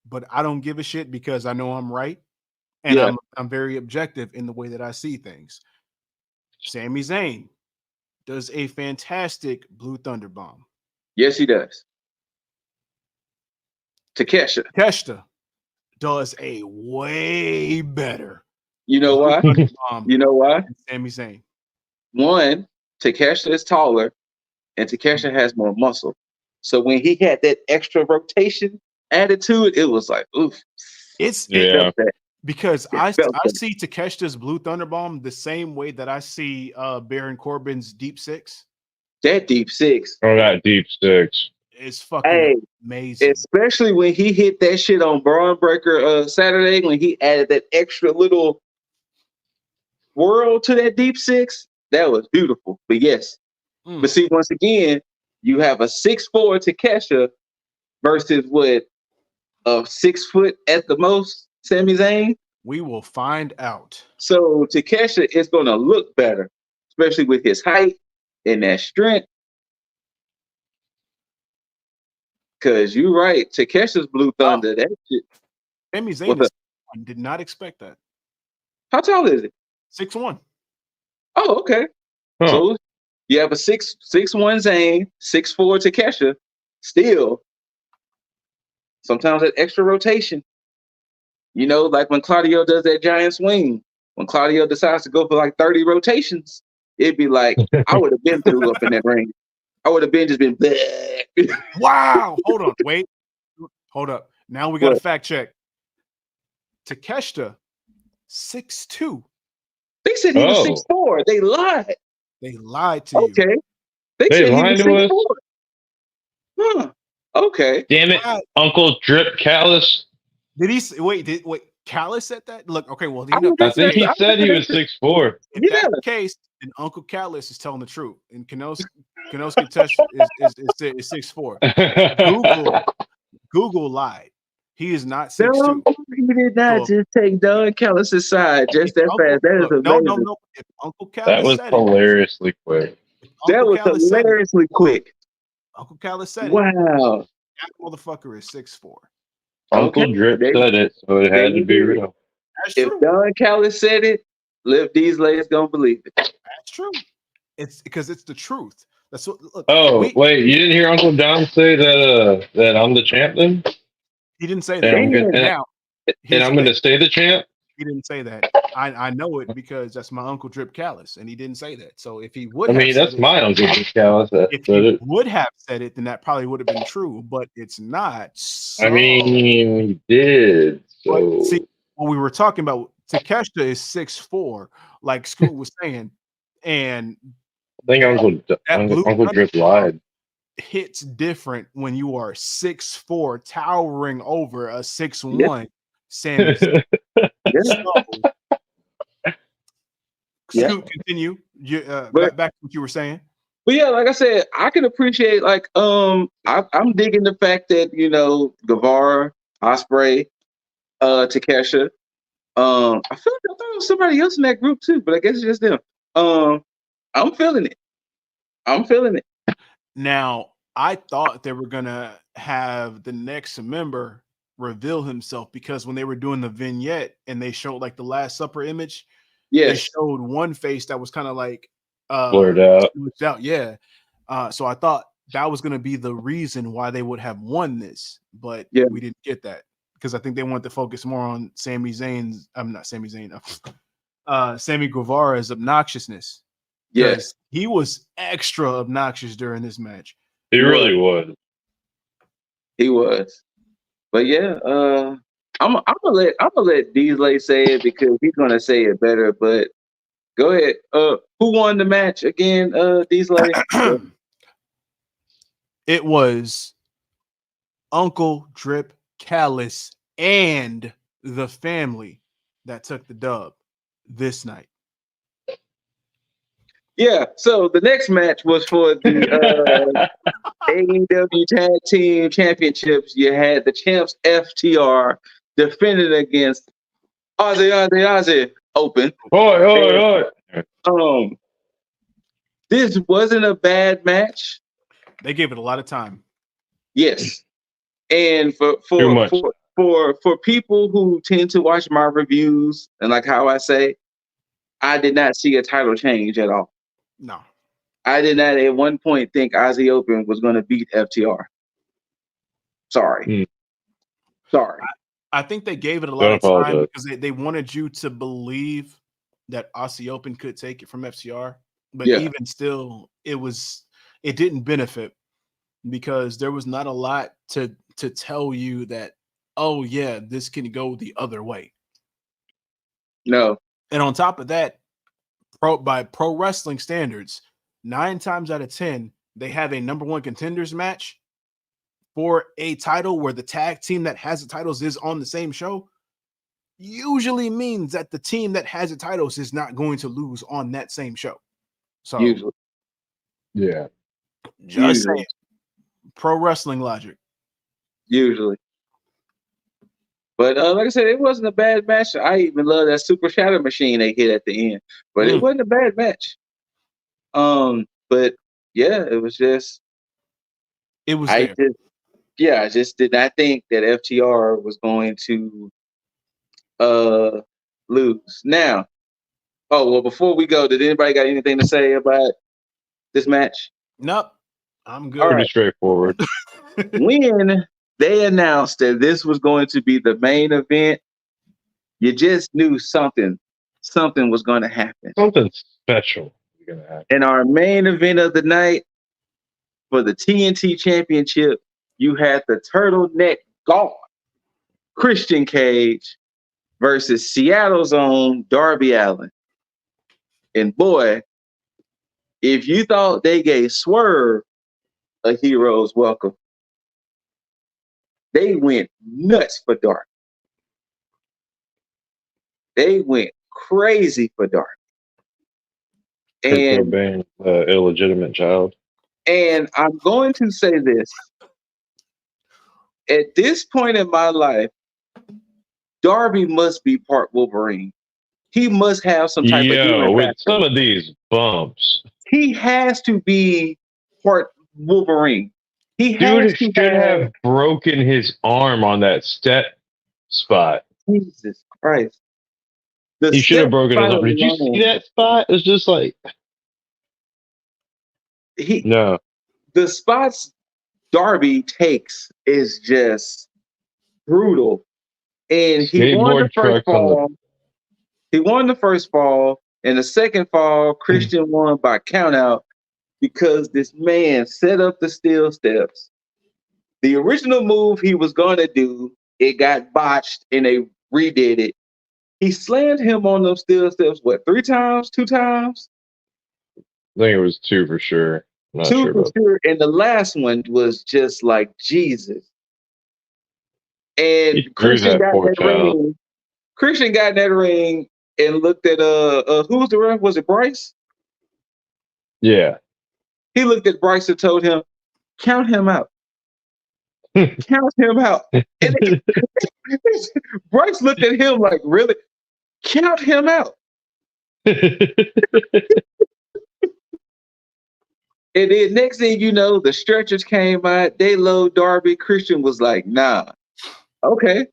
but I don't give a shit because I know I'm right, and Yeah. I'm very objective in the way that I see things. Sami Zayn does a fantastic Blue Thunder Bomb. Yes, he does. Takesha. Takeshita does a way better You know Blue why? Thunder Bomb You know why? than Sami Zayn. One, Takesha is taller, and Takesha has more muscle. So when he had that extra rotation added to it, it was like, oof. It's Felt that. because It I felt that. see Takeshita's Blue Thunder Bomb the same way that I see Baron Corbin's Deep Six. That deep six. Oh, that deep six. It's fucking Hey, amazing. especially when he hit that shit on Braun Breaker Saturday, when he added that extra little whirl to that deep six, that was beautiful. But yes, but see, once again, you have a 6'4" Takesha versus what, a 6 foot at the most Sami Zayn. We will find out. So Takesha is going to look better, especially with his height and that strength. Because you're right, Takesha's Blue Thunder, that shit. Sami Zayn did not expect that. How tall is it? 6'1". Oh, okay. Huh. So you have a 6'1" Zayn, 6'4" Takesha. Still, sometimes that extra rotation. You know, like when Claudio does that giant swing, when Claudio decides to go for like 30 rotations, it'd be like, I would have been through up in that ring. I would have been just been bleh. Wow. Hold on. Wait. Hold up. Now we got to What? fact check. Takeshita, 6'2". They said he was Oh. 6'4". They lied. They lied to you. Okay. They They said he lied was to us? 6'4". Okay. Damn it, Wow. Uncle Drip Callus. Did he wait? Callis said that? Look, okay, well, I if remember I that's the think case, he said he was 6'4". if Yeah. that's the case, then Uncle Callis is telling the truth. And Kenosuke Test is 6'4". Google lied. He is not 6'2". No, he did not So- just take Don Callis' side just that fast. That is amazing. No. If Uncle That Callis was said it, hilariously quick. if That Uncle was Callis said it, hilariously quick. Uncle Callis said it. Wow. That motherfucker is 6'4". Uncle Okay. Drip There- said it, so it there had to you be go. real. That's If true. Don Callis said it, Liv Diesel's gonna believe it. That's true. It's because it's the truth. That's what. Look, Oh, wait, you didn't hear Uncle Don say that I'm the champ then? he didn't say And that. I'm gonna, Now, and here's I'm the gonna thing. stay the champ? He didn't say that. I know it because that's my Uncle Drip Callis, and he didn't say that. So if he would I have mean, said that's it, my Uncle Drip Callus. if he would have said it, then that probably would have been true. But it's not. So, I mean, he did. but So see, what we were talking about, Takeshita is 6'4", like Scoot was saying, and I think Blue Uncle Thunder Drip lied. hits different when you are 6'4", towering over a 6'1" Sami Zayn. So, Yeah. Scoot, continue. But- Back to what you were saying. But yeah, like I said, I can appreciate I'm digging the fact that, you know, Guevara, Ospreay, Takesha. I feel like I thought it was somebody else in that group too, but I guess it's just them. I'm feeling it. I'm feeling it. Now, I thought they were gonna have the next member reveal himself because when they were doing the vignette and they showed like the Last Supper image, they Yes. showed one face that was kind of like Blurred out. Yeah. So I thought that was gonna be the reason why they would have won this, but Yeah. we didn't get that because I think they wanted to focus more on Sami Zayn's. I'm not Sami Zayn. Sammy Guevara's obnoxiousness. Yes. He was extra obnoxious during this match. He really was. He was. But yeah, I'm gonna let Diesel say it because he's gonna say it better. But go ahead. Who won the match again? Diesel. It was Uncle Drip Callis and the family that took the dub this night. Yeah. So the next match was for the AEW Tag Team Championships. You had the champs FTR defending against Ozzy Open. Oi. This wasn't a bad match. They gave it a lot of time. Yes. And Too much. for people who tend to watch my reviews and like how I say, I did not see a title change at all. No. I did not at one point think Ozzy Open was going to beat FTR. Sorry. Sorry. I think they gave it a lot Don't of time apologize. because they wanted you to believe that Aussie Open could take it from FTR. But Yeah. even still, it didn't benefit because there was not a lot to tell you that, oh yeah, this can go the other way. No. And on top of that, by pro wrestling standards, 9 times out of 10, they have a number 1 contenders match for a title where the tag team that has the titles is on the same show. Usually means that the team that has the titles is not going to lose on that same show. So Usually. Yeah. Just saying. Pro wrestling logic. Usually. But like I said, it wasn't a bad match. I even love that Super Shadow Machine they hit at the end. But it wasn't a bad match. But yeah, it was just I just did not think that FTR was going to lose. Now, before we go, did anybody got anything to say about this match? Nope. I'm good. All Pretty right. straightforward. When they announced that this was going to be the main event, you just knew something was going to happen. Something special is going to happen. In our main event of the night for the TNT Championship, you had the turtleneck god Christian Cage versus Seattle's own Darby Allin. And boy, if you thought they gave Swerve a hero's welcome, they went nuts for Darby. They went crazy for Darby. Kurt And Cobain, illegitimate child. And I'm going to say this. At this point in my life, Darby must be part Wolverine. He must have some type of healing with factor. some of these bumps. He has to be part Wolverine. He has Dude to should have broken his arm on that step spot. Jesus Christ. He should have broken his arm. Did you see that spot? It's just like no. The spots Darby takes is just brutal. And he won the first fall. He won the first fall. And the second fall, Christian won by countout because this man set up the steel steps. The original move he was going to do, it got botched and they redid it. He slammed him on those steel steps, 3 times? 2 times? I think it was 2 for sure. I'm not 2 sure for sure. And the last one was just like Jesus. And Christian got in that ring. Christian got in that ring and looked at who was the ref? Was it Bryce? Yeah. He looked at Bryce and told him, count him out. Count him out. And Bryce looked at him like, really? Count him out. And then next thing you know, the stretchers came out. They load Darby. Christian was like, nah. Okay.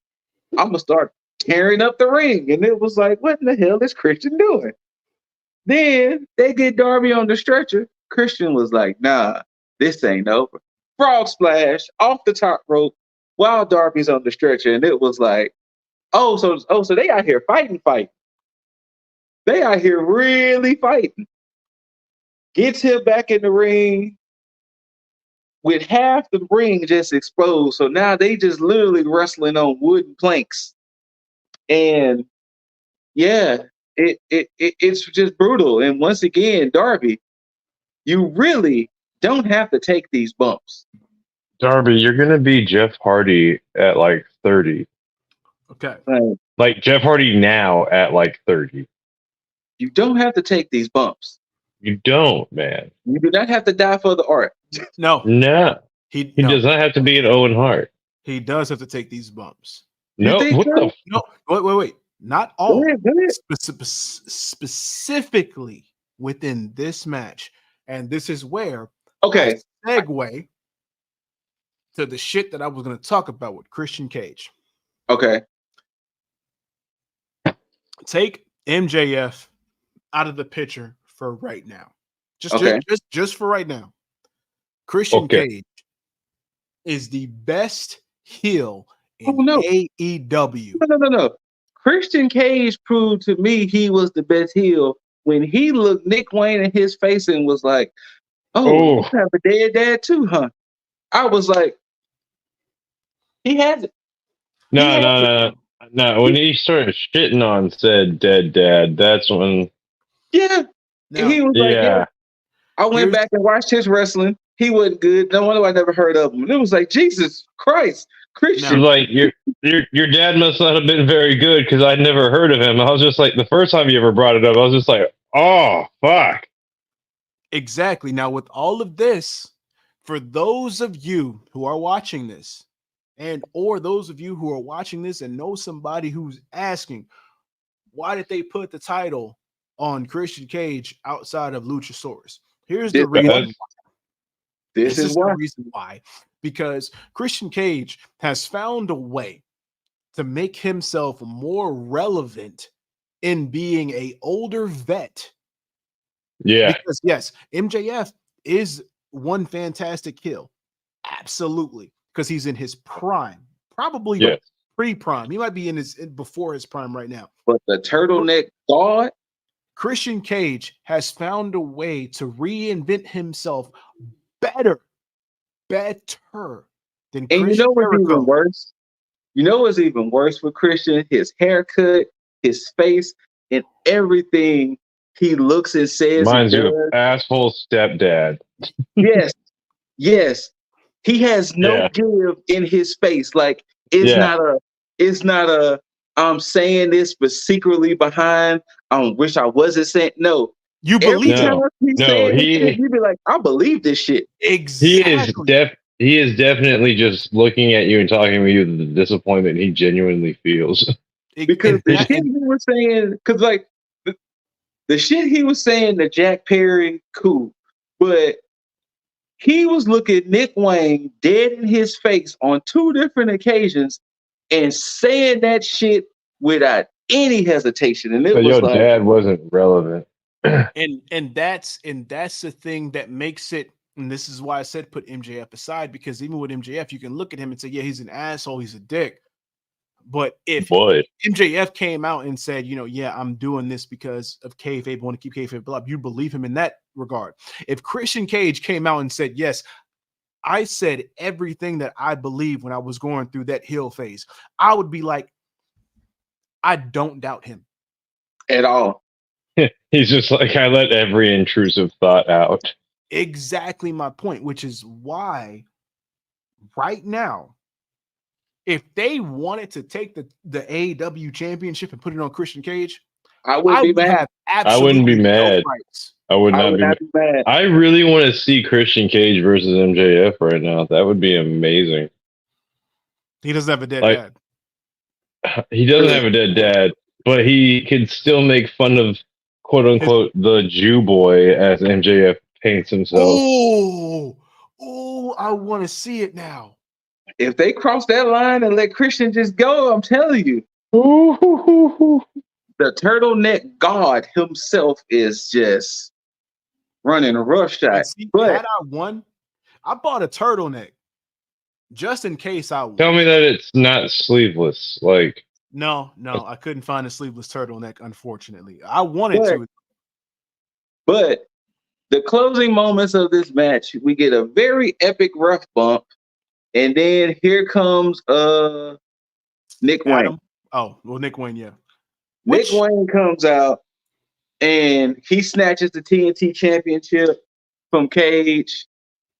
I'm going to start tearing up the ring. And it was like, what in the hell is Christian doing? Then they get Darby on the stretcher. Christian was like, nah, this ain't over. Frog splash off the top rope while Darby's on the stretcher. And it was like, so they out here fighting. They out here really fighting. Gets him back in the ring with half the ring just exposed. So now they just literally wrestling on wooden planks. And yeah, it's just brutal. And once again, Darby, you really don't have to take these bumps. Darby, you're going to be Jeff Hardy at like 30. Okay. Like Jeff Hardy now at like 30. You don't have to take these bumps. You don't, man. You do not have to die for the art. No. He does not have to be an Owen Hart. He does have to take these bumps. No, what the? No, wait. Not all. Go ahead. Specifically within this match. And this is where I segue to the shit that I was going to talk about with Christian Cage. Okay. Take MJF out of the picture for right now. Just for right now. Christian Cage is the best heel in AEW. No. Christian Cage proved to me he was the best heel when he looked Nick Wayne in his face and was like, "Oh, you have a dead dad too, huh?" I was like, "He has it." No. When he started shitting on said dead dad, that's when. Yeah, now, he was like, "Yeah." I went back and watched his wrestling. He wasn't good. No wonder I never heard of him. And it was like, Jesus Christ, Christian. Like your dad must not have been very good because I'd never heard of him. I was just like, the first time you ever brought it up, I was just like, oh fuck. Exactly. Now, with all of this, for those of you who are watching this, or those of you who are watching this and know somebody who's asking, why did they put the title on Christian Cage outside of Luchasaurus? Here's the reason why. This is the reason why. Because Christian Cage has found a way to make himself more relevant in being an older vet. Yeah. Because yes, MJF is one fantastic heel. Absolutely. Because he's in his prime. Probably pre-prime. He might be before his prime right now. But the turtleneck God, Christian Cage has found a way to reinvent himself better than and Chris you know what's Jericho. even worse? You know what's even worse with Christian? His haircut, his face, and everything he looks and says. Reminds you of asshole stepdad. Yes. He has no give in his face. Like it's not a I'm saying this, but secretly behind wish I wasn't saying no. You believe you'd be like, I believe this shit. Exactly. He is definitely just looking at you and talking with you the disappointment he genuinely feels. Because the shit he was saying, because like the shit he was saying to Jack Perry, cool. But he was looking Nick Wayne dead in his face on 2 different occasions and saying that shit without any hesitation. And it was your like, dad wasn't relevant. and that's the thing that makes it, and this is why I said put MJF aside, because even with MJF, you can look at him and say, yeah, he's an asshole, he's a dick. But if MJF came out and said, yeah, I'm doing this because of kayfabe, I want to keep kayfabe alive, you believe him in that regard. If Christian Cage came out and said, yes, I said everything that I believed when I was going through that heel phase, I would be like, I don't doubt him at all. He's just like, I let every intrusive thought out. Exactly my point, which is why right now, if they wanted to take the AEW championship and put it on Christian Cage, I wouldn't be mad. I wouldn't be mad. I would not be mad. I really want to see Christian Cage versus MJF right now. That would be amazing. He doesn't have a dead dad. He doesn't have a dead dad, but he could still make fun of quote unquote the Jew boy as MJF paints himself. Oh, I want to see it now. If they cross that line and let Christian just go, I'm telling you, the turtleneck God himself is just running a rough shot. But had I won, I bought a turtleneck just in case I won. Tell me that it's not sleeveless. Like no, I couldn't find a sleeveless turtleneck. Unfortunately, I wanted to. But the closing moments of this match, we get a very epic rough bump. And then here comes Nick Wayne. Oh, well, Nick Wayne, yeah. Nick Wayne comes out and he snatches the TNT championship from Cage.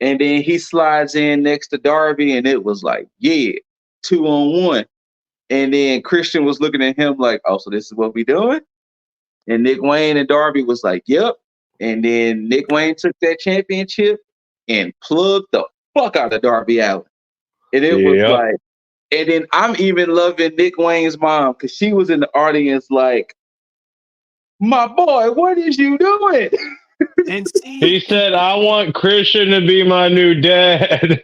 And then he slides in next to Darby. And it was like, 2-on-1. And then Christian was looking at him like, oh, so this is what we doing? And Nick Wayne and Darby was like, yep. And then Nick Wayne took that championship and plugged the fuck out of Darby Allin. And it was like, and then I'm even loving Nick Wayne's mom because she was in the audience like, my boy, what is you doing? And see, He said, "I want Christian to be my new dad."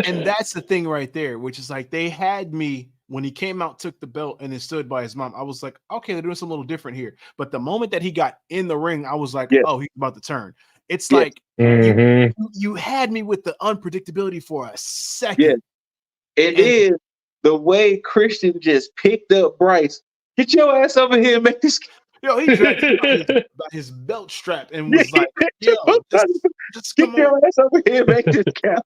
and that's the thing right there, which is like they had me when he came out, took the belt, and then stood by his mom. I was like, okay, they're doing something a little different here. But the moment that he got in the ring, I was like, Yeah. oh, he's about to turn. It's Yeah. like Mhm. you had me with the unpredictability for a Yeah. second. And then the way Christian just picked up Bryce, get your ass over here and make this. Yo, he dragged him by his belt strap and was like, yo, just get come your on. ass over here and make this count.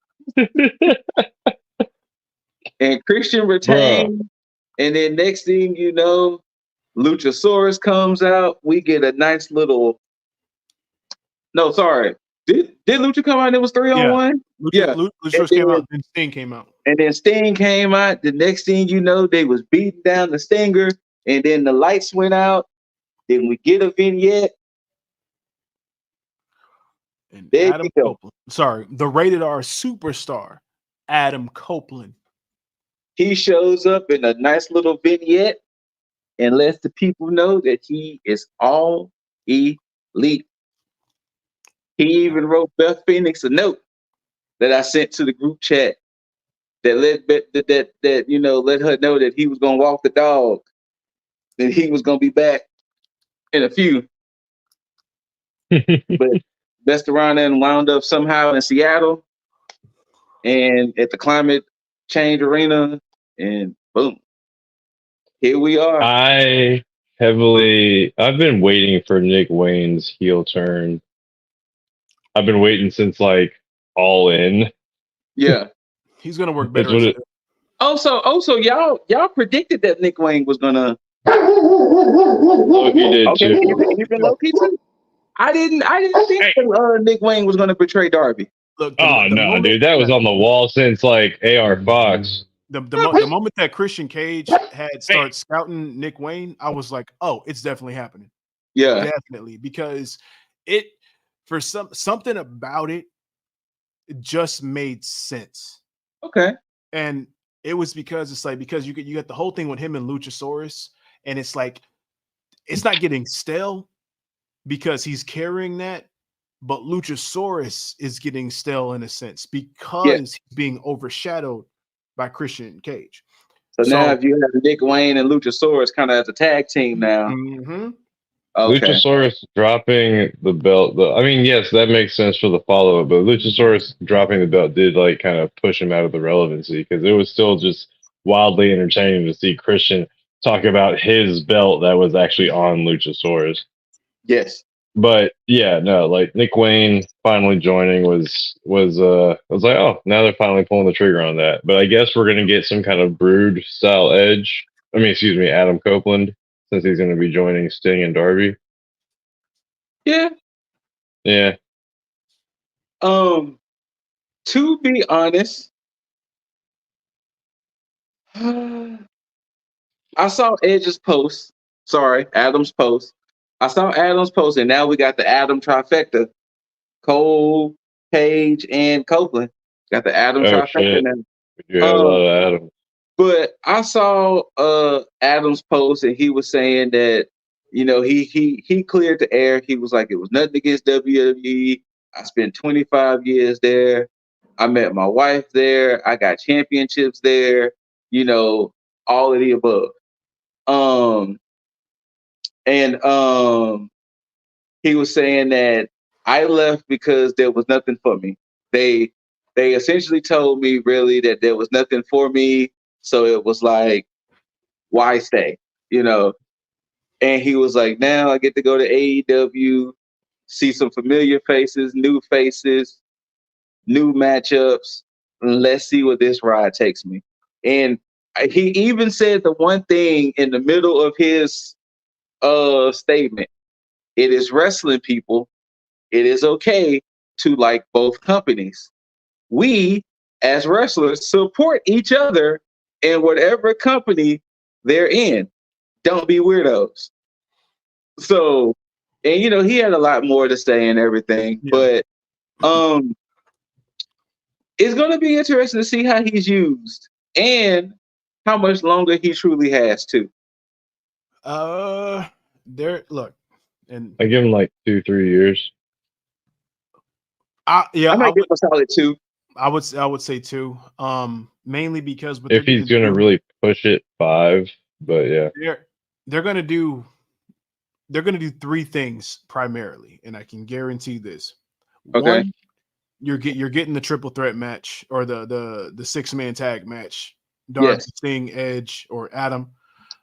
And Christian retained. And then next thing you know, Luchasaurus comes out. We get a nice little. No, sorry. Did Lucha come out and it was 3-on-1? Yeah. Luchasaurus came out, then Sting came out. And then Sting came out. The next thing you know, they was beating down the Stinger. And then the lights went out. Then we get a vignette. And There Adam you go. Copeland. Sorry, the rated R superstar, Adam Copeland. He shows up in a nice little vignette and lets the people know that he is all elite. He even wrote Beth Phoenix a note that I sent to the group chat that let her know that he was gonna walk the dog, that he was gonna be back in a few. But messed around and wound up somehow in Seattle and at the Climate Change Arena, and boom, here we are. I've been waiting for Nick Wayne's heel turn. I've been waiting since like All In. Yeah. He's gonna work That's better. what it- Also, y'all predicted that Nick Wayne was gonna. Loki did Okay, too. even Loki too. I didn't think that, Nick Wayne was gonna betray Darby. Look, Oh no, dude, that was on the wall since like AR Fox. The moment that Christian Cage had started scouting Nick Wayne, I was like, oh, it's definitely happening. Yeah, Definitely, because it for something about it just made sense. Okay. And it was because it's like because you got the whole thing with him and Luchasaurus, and it's like it's not getting stale because he's carrying that, but Luchasaurus is getting stale in a sense because he's being overshadowed by Christian Cage. So now if you have Nick Wayne and Luchasaurus kind of as a tag team now. Mm-hmm. Okay. Luchasaurus dropping the belt. I mean, yes, that makes sense for the follow-up, but Luchasaurus dropping the belt did like kind of push him out of the relevancy because it was still just wildly entertaining to see Christian talk about his belt that was actually on Luchasaurus. Yes. But yeah, no, like Nick Wayne finally joining was I was like, oh, now they're finally pulling the trigger on that. But I guess we're gonna get some kind of Brood style edge. I mean, excuse me, Adam Copeland, since he's gonna be joining Sting and Darby. Yeah. Yeah. To be honest, I saw Edge's post. Sorry, Adam's post. I saw Adam's post, and now we got the Adam trifecta: Cole, Page, and Copeland. Got the Adam trifecta now. You have a lot of Adam. But I saw Adam's post, and he was saying that he cleared the air. He was like, it was nothing against WWE. I spent 25 years there. I met my wife there. I got championships there. All of the above. He was saying that I left because there was nothing for me. They essentially told me really that there was nothing for me. So it was like, why stay? And he was like, now I get to go to AEW, see some familiar faces, new matchups. Let's see where this ride takes me. And he even said the one thing in the middle of his statement. It is wrestling, people. It is okay to like both companies. We, as wrestlers, support each other in whatever company they're in. Don't be weirdos. So, and he had a lot more to say and everything, but it's going to be interesting to see how he's used and how much longer he truly has to. Look, and I give him like 2-3 years. Yeah, I might give him a solid 2. I would say 2. Mainly because what If he's gonna really push it, 5. But yeah, they're gonna do 3 things primarily, and I can guarantee this. Okay. One, you're getting the triple threat match or the 6-man tag match. Darby, Yes. Sting, Edge, or Adam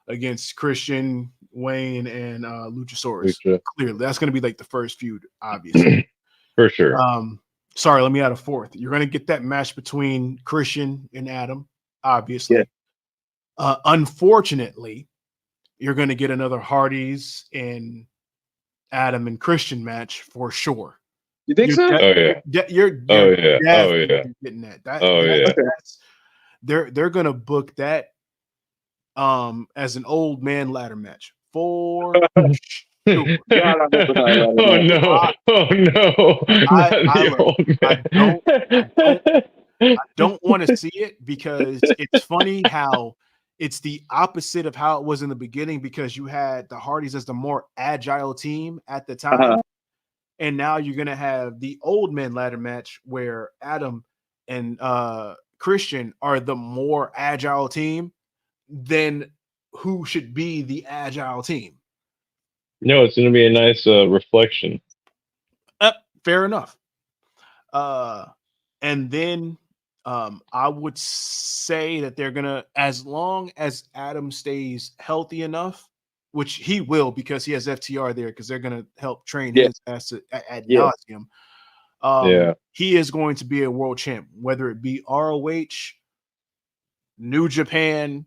against Christian, Wayne, and Luchasaurus. Lucha. Clearly, that's going to be like the first feud, obviously. For sure. Sorry, let me add a fourth. You're going to get that match between Christian and Adam, obviously. Yeah. Unfortunately, you're going to get another Hardys and Adam and Christian match for sure. You think so? You're getting that. They're going to book that as an old man ladder match for sure. Oh no! I don't want to see it because it's funny how it's the opposite of how it was in the beginning, because you had the Hardys as the more agile team at the time. And now you're going to have the old man ladder match where Adam and Christian are the more agile team. Then who should be the agile team? No, it's going to be a nice reflection. Fair enough. And then I would say that they're going to, as long as Adam stays healthy enough, which he will because he has FTR there, because they're going to help train his ass ad nauseum. He is going to be a world champ, whether it be ROH, New Japan,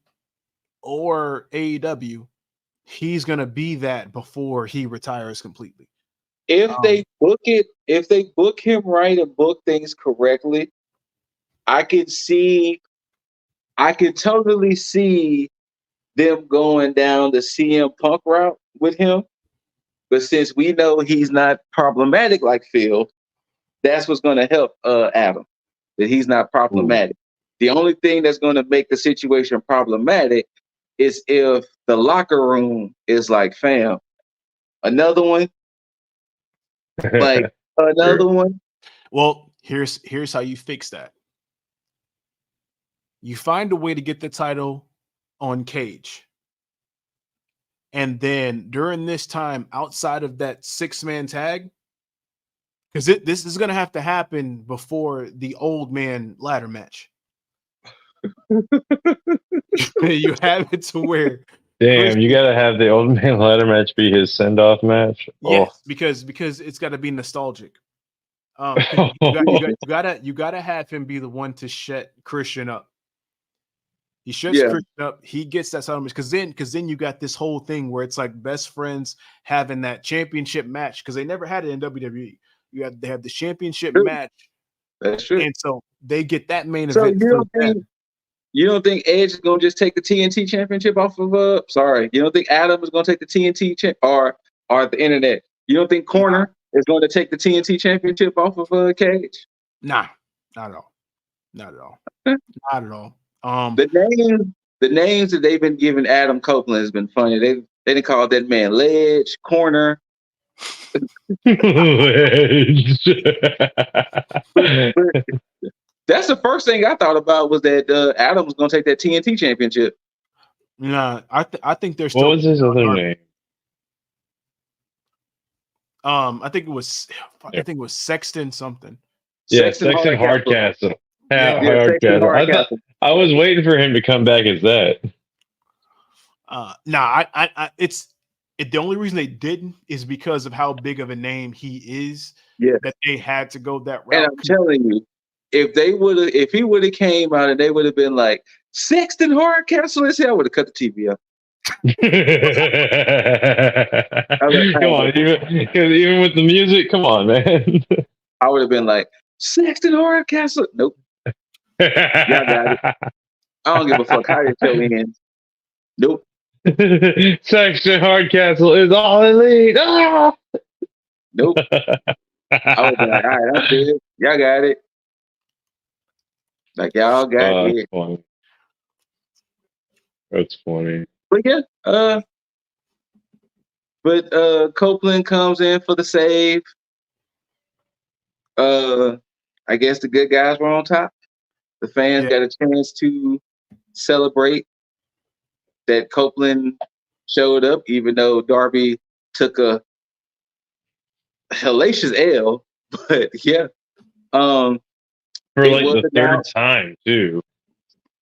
or AEW. He's going to be that before he retires completely. If they book him right and book things correctly, I could totally see them going down the CM Punk route with him. But since we know he's not problematic like Phil, that's what's going to help Adam, that he's not problematic. The only thing that's going to make the situation problematic is if the locker room is like, fam, another one, like another one. Well, here's how you fix that. You find a way to get the title on Cage. And then during this time, outside of that 6-man tag, because this is going to have to happen before the old man ladder match. You have it to where, damn, you got to have the old man ladder match be his send-off match. Yes, because it's got to be nostalgic. You gotta have him be the one to shut Christian up. He shuts Christian up. He gets that settlement because then you got this whole thing where it's like best friends having that championship match, because they never had it in WWE. They have the championship match. That's true. And so they get that main event. You don't think Edge is gonna just take the TNT championship off of you don't think Adam is gonna take the TNT or the internet? You don't think Corner is going to take the TNT championship off of Cage? Nah, not at all. Not at all. Not at all. The names that they've been giving Adam Copeland has been funny. They didn't call that man Ledge, Corner. Ledge. but that's the first thing I thought about, was that Adam was going to take that TNT championship. Nah, I think there's still. What was his other name? I think it was Sexton something. Yeah, Sexton Hardcastle. Hardcastle. I was waiting for him to come back as that. The only reason they didn't is because of how big of a name he is. Yeah, that they had to go that route. And I'm telling you, if he would have came out and they would have been like Sexton Hardcastle, I would have cut the TV up. Come on, even with the music, come on, man. I would have been like, Sexton Hardcastle. Nope. Y'all got it. I don't give a fuck how you tell me in. Nope. Sexton Hardcastle is all elite. Ah! Nope. I would be like, all right, I'm good. Y'all got it. Like, y'all got it. Funny. That's funny. But yeah, Copeland comes in for the save. I guess the good guys were on top. The fans got a chance to celebrate that Copeland showed up, even though Darby took a hellacious L. But yeah, For it like was the third announced, time too.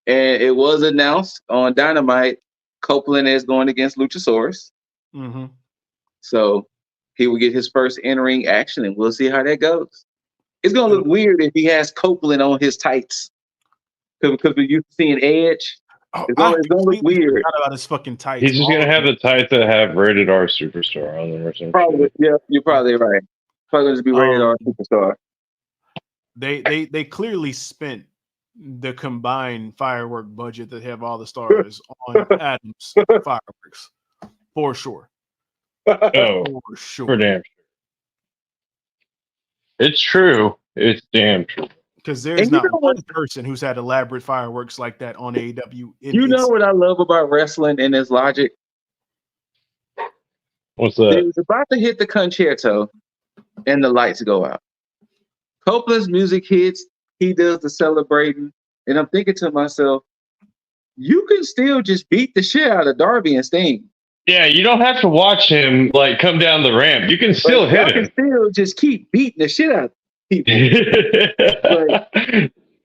and it was announced on Dynamite. Copeland is going against Luchasaurus, so he will get his first in-ring action, and we'll see how that goes. It's gonna look weird if he has Copeland on his tights, because we're used to seeing Edge. Oh, It's gonna look weird. Forgot about his fucking tights. He's just gonna have the tights that have rated R superstar on them or something. Probably, yeah, you're probably right. Probably gonna just be rated R superstar. They clearly spent the combined firework budget that have all the stars on Adams fireworks for sure. Oh, for sure. For damn sure. It's true. It's damn true. Because there's not one person who's had elaborate fireworks like that on AEW. You know what I love about wrestling and its logic? What's that? They was about to hit the concerto, and the lights go out. Copeland's music hits. He does the celebrating, and I'm thinking to myself, you can still just beat the shit out of Darby and Sting. Yeah, you don't have to watch him like come down the ramp. You can still hit him. You can still just keep beating the shit out of people.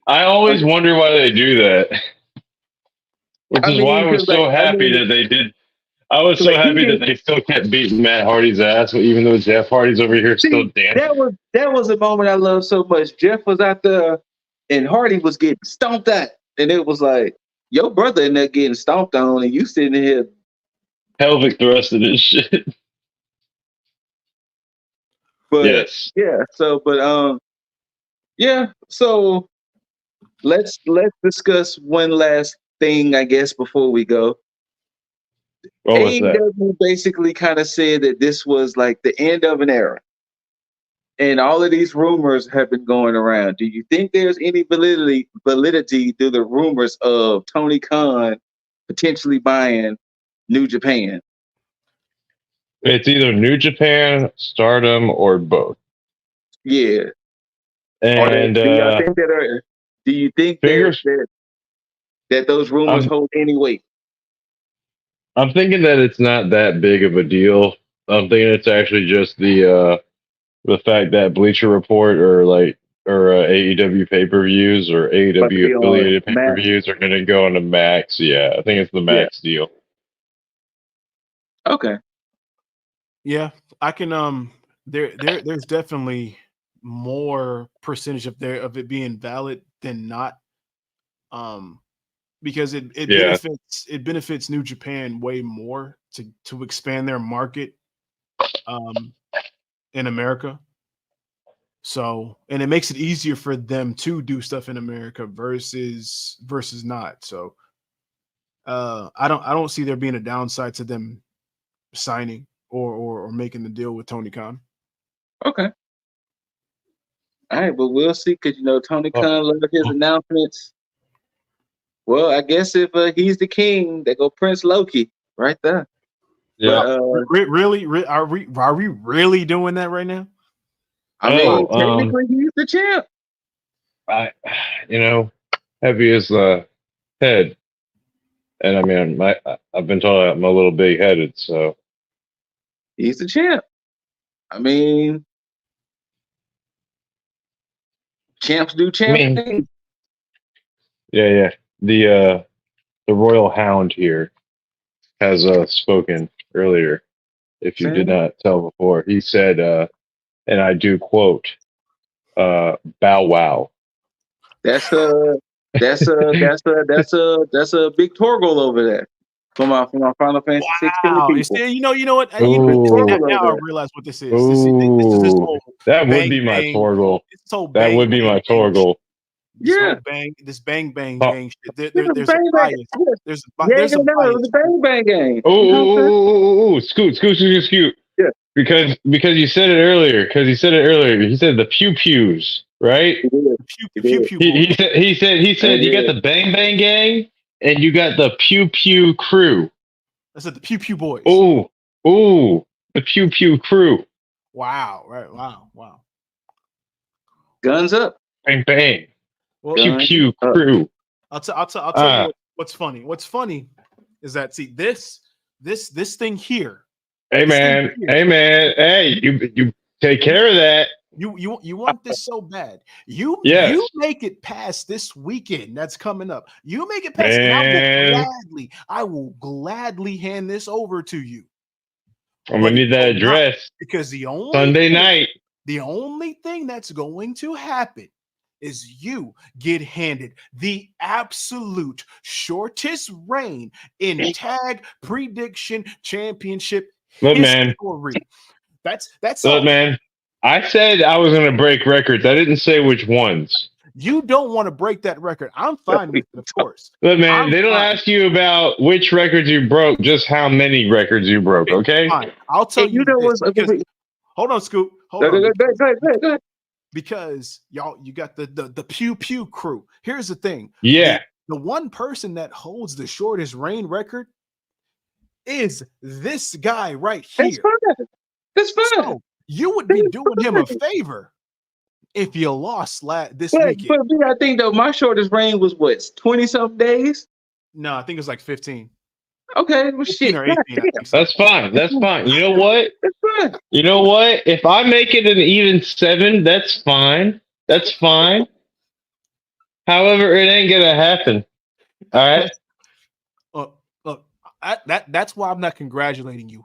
I always wonder why they do that. Which is why I was so happy that they did. I was so happy that they still kept beating Matt Hardy's ass, even though Jeff Hardy's over here still dancing. That was a moment I loved so much. Jeff was out there, and Hardy was getting stomped at, and it was like your brother in there getting stomped on, and you sitting here pelvic thrusted this shit. But yes, yeah. So, but yeah. So let's discuss one last thing, I guess, before we go. AEW basically kind of said that this was like the end of an era. And all of these rumors have been going around. Do you think there's any validity to the rumors of Tony Khan potentially buying New Japan? It's either New Japan, Stardom, or both. Yeah. And do you think that those rumors hold any weight? I'm thinking that it's not that big of a deal. I'm thinking it's actually just the fact that Bleacher Report or AEW pay-per-views or AEW affiliated pay-per-views are going to go into Max. Yeah, I think it's the Max deal. Okay. Yeah, I can. There's definitely more percentage of it being valid than not. Because it benefits New Japan way more to expand their market in America. So, and it makes it easier for them to do stuff in America versus not. So I don't see there being a downside to them signing or making the deal with Tony Khan. Okay. All right, but we'll see, because Tony Khan loved his announcements. Well, I guess if he's the king, they go Prince Loki right there. Yeah. But, really, are we really doing that right now? I mean, technically, he's the champ. Heavy as the head, and I mean, I've been told I'm a little big-headed, so he's the champ. I mean, champs do champ things. Yeah. The Royal Hound here has spoken earlier. If you did not tell before, he said, and I do quote, "Bow wow." That's a big Torgal over there from our Final Fantasy 16 people. You know what? Now I realize what this is. This is this whole that would be my Torgal. That would be my Torgal. Yeah, this bang gang shit. There's a bias. There's a bias. The bang bang gang. Oh, scoot. Yeah. Because you said it earlier. He said the pew pews, right? Pew. He said you got the bang bang gang and you got the pew pew crew. I said the pew pew boys. Oh, the pew pew crew. Wow. Right. Wow. Guns up. Bang bang. Well, Pew Guns pew up. crew. I'll tell you what's funny. What's funny is that this thing here. Hey man, hey, you take care of that. You want this so bad. You Yes. make it past this weekend that's coming up. You make it past, Man. and I will gladly hand this over to you. I'm gonna need that address Because the only Sunday night. The only thing that's going to happen is you get handed the absolute shortest reign in tag prediction championship Look, history. man. That's Look, all. man. I said I was gonna break records. I didn't say which ones. You don't want to break that record. I'm fine with it, of course. Look, man, they don't ask you about which records you broke, just how many records you broke, okay? Fine. I'll tell you this, because, hold on, Scoop. Hold on. Go ahead. Because y'all, you got the pew pew crew. Here's the thing. Yeah. The one person that holds the shortest reign record is this guy right here. That's fine. So you would be doing him a favor if you lost this weekend. But me, I think though my shortest reign was what, 20-something days? No, I think it was like 15. Okay, well shit. Or 18, That's fine. That's fine. You know what? That's fine. You know what? If I make it an even 7, that's fine. That's fine. However, it ain't gonna happen. All right. Look, that's why I'm not congratulating you.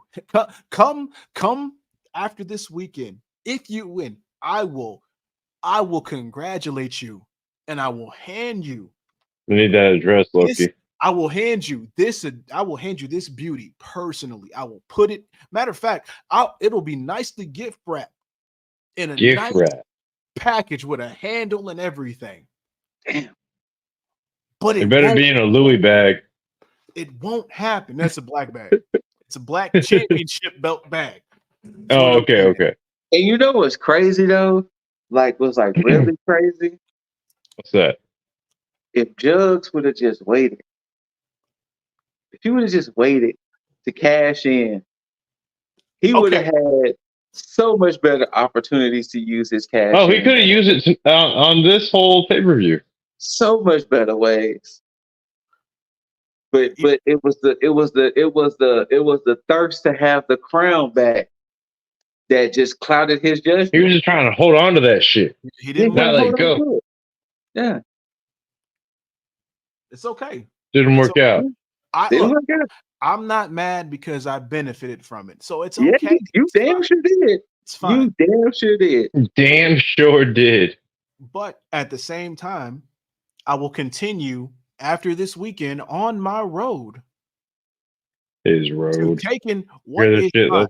Come after this weekend. If you win, I will congratulate you, and I will hand you. We need that address, Loki. I will hand you this. I will hand you this beauty personally. I will put it. Matter of fact, it'll be nicely gift wrapped in a nice package with a handle and everything. Damn. But it better be in a Louis bag. It won't happen. That's a black bag. It's a black championship belt bag. Oh, okay. And you know what's crazy though? Was really crazy? What's that? If Jugs would have just waited. If he would have just waited to cash in, he would have had so much better opportunities to use his cash. Oh, he could have used it on this whole pay-per-view. So much better ways. But it was the thirst to have the crown back that just clouded his judgment. He was just trying to hold on to that shit. He didn't not let go. Yeah. It's okay. Didn't work out. I'm not mad because I benefited from it. So it's okay. Yeah, you damn sure did. It's fine. You damn sure did. Damn sure did. But at the same time, I will continue after this weekend on my road. His road. Taking what is mine,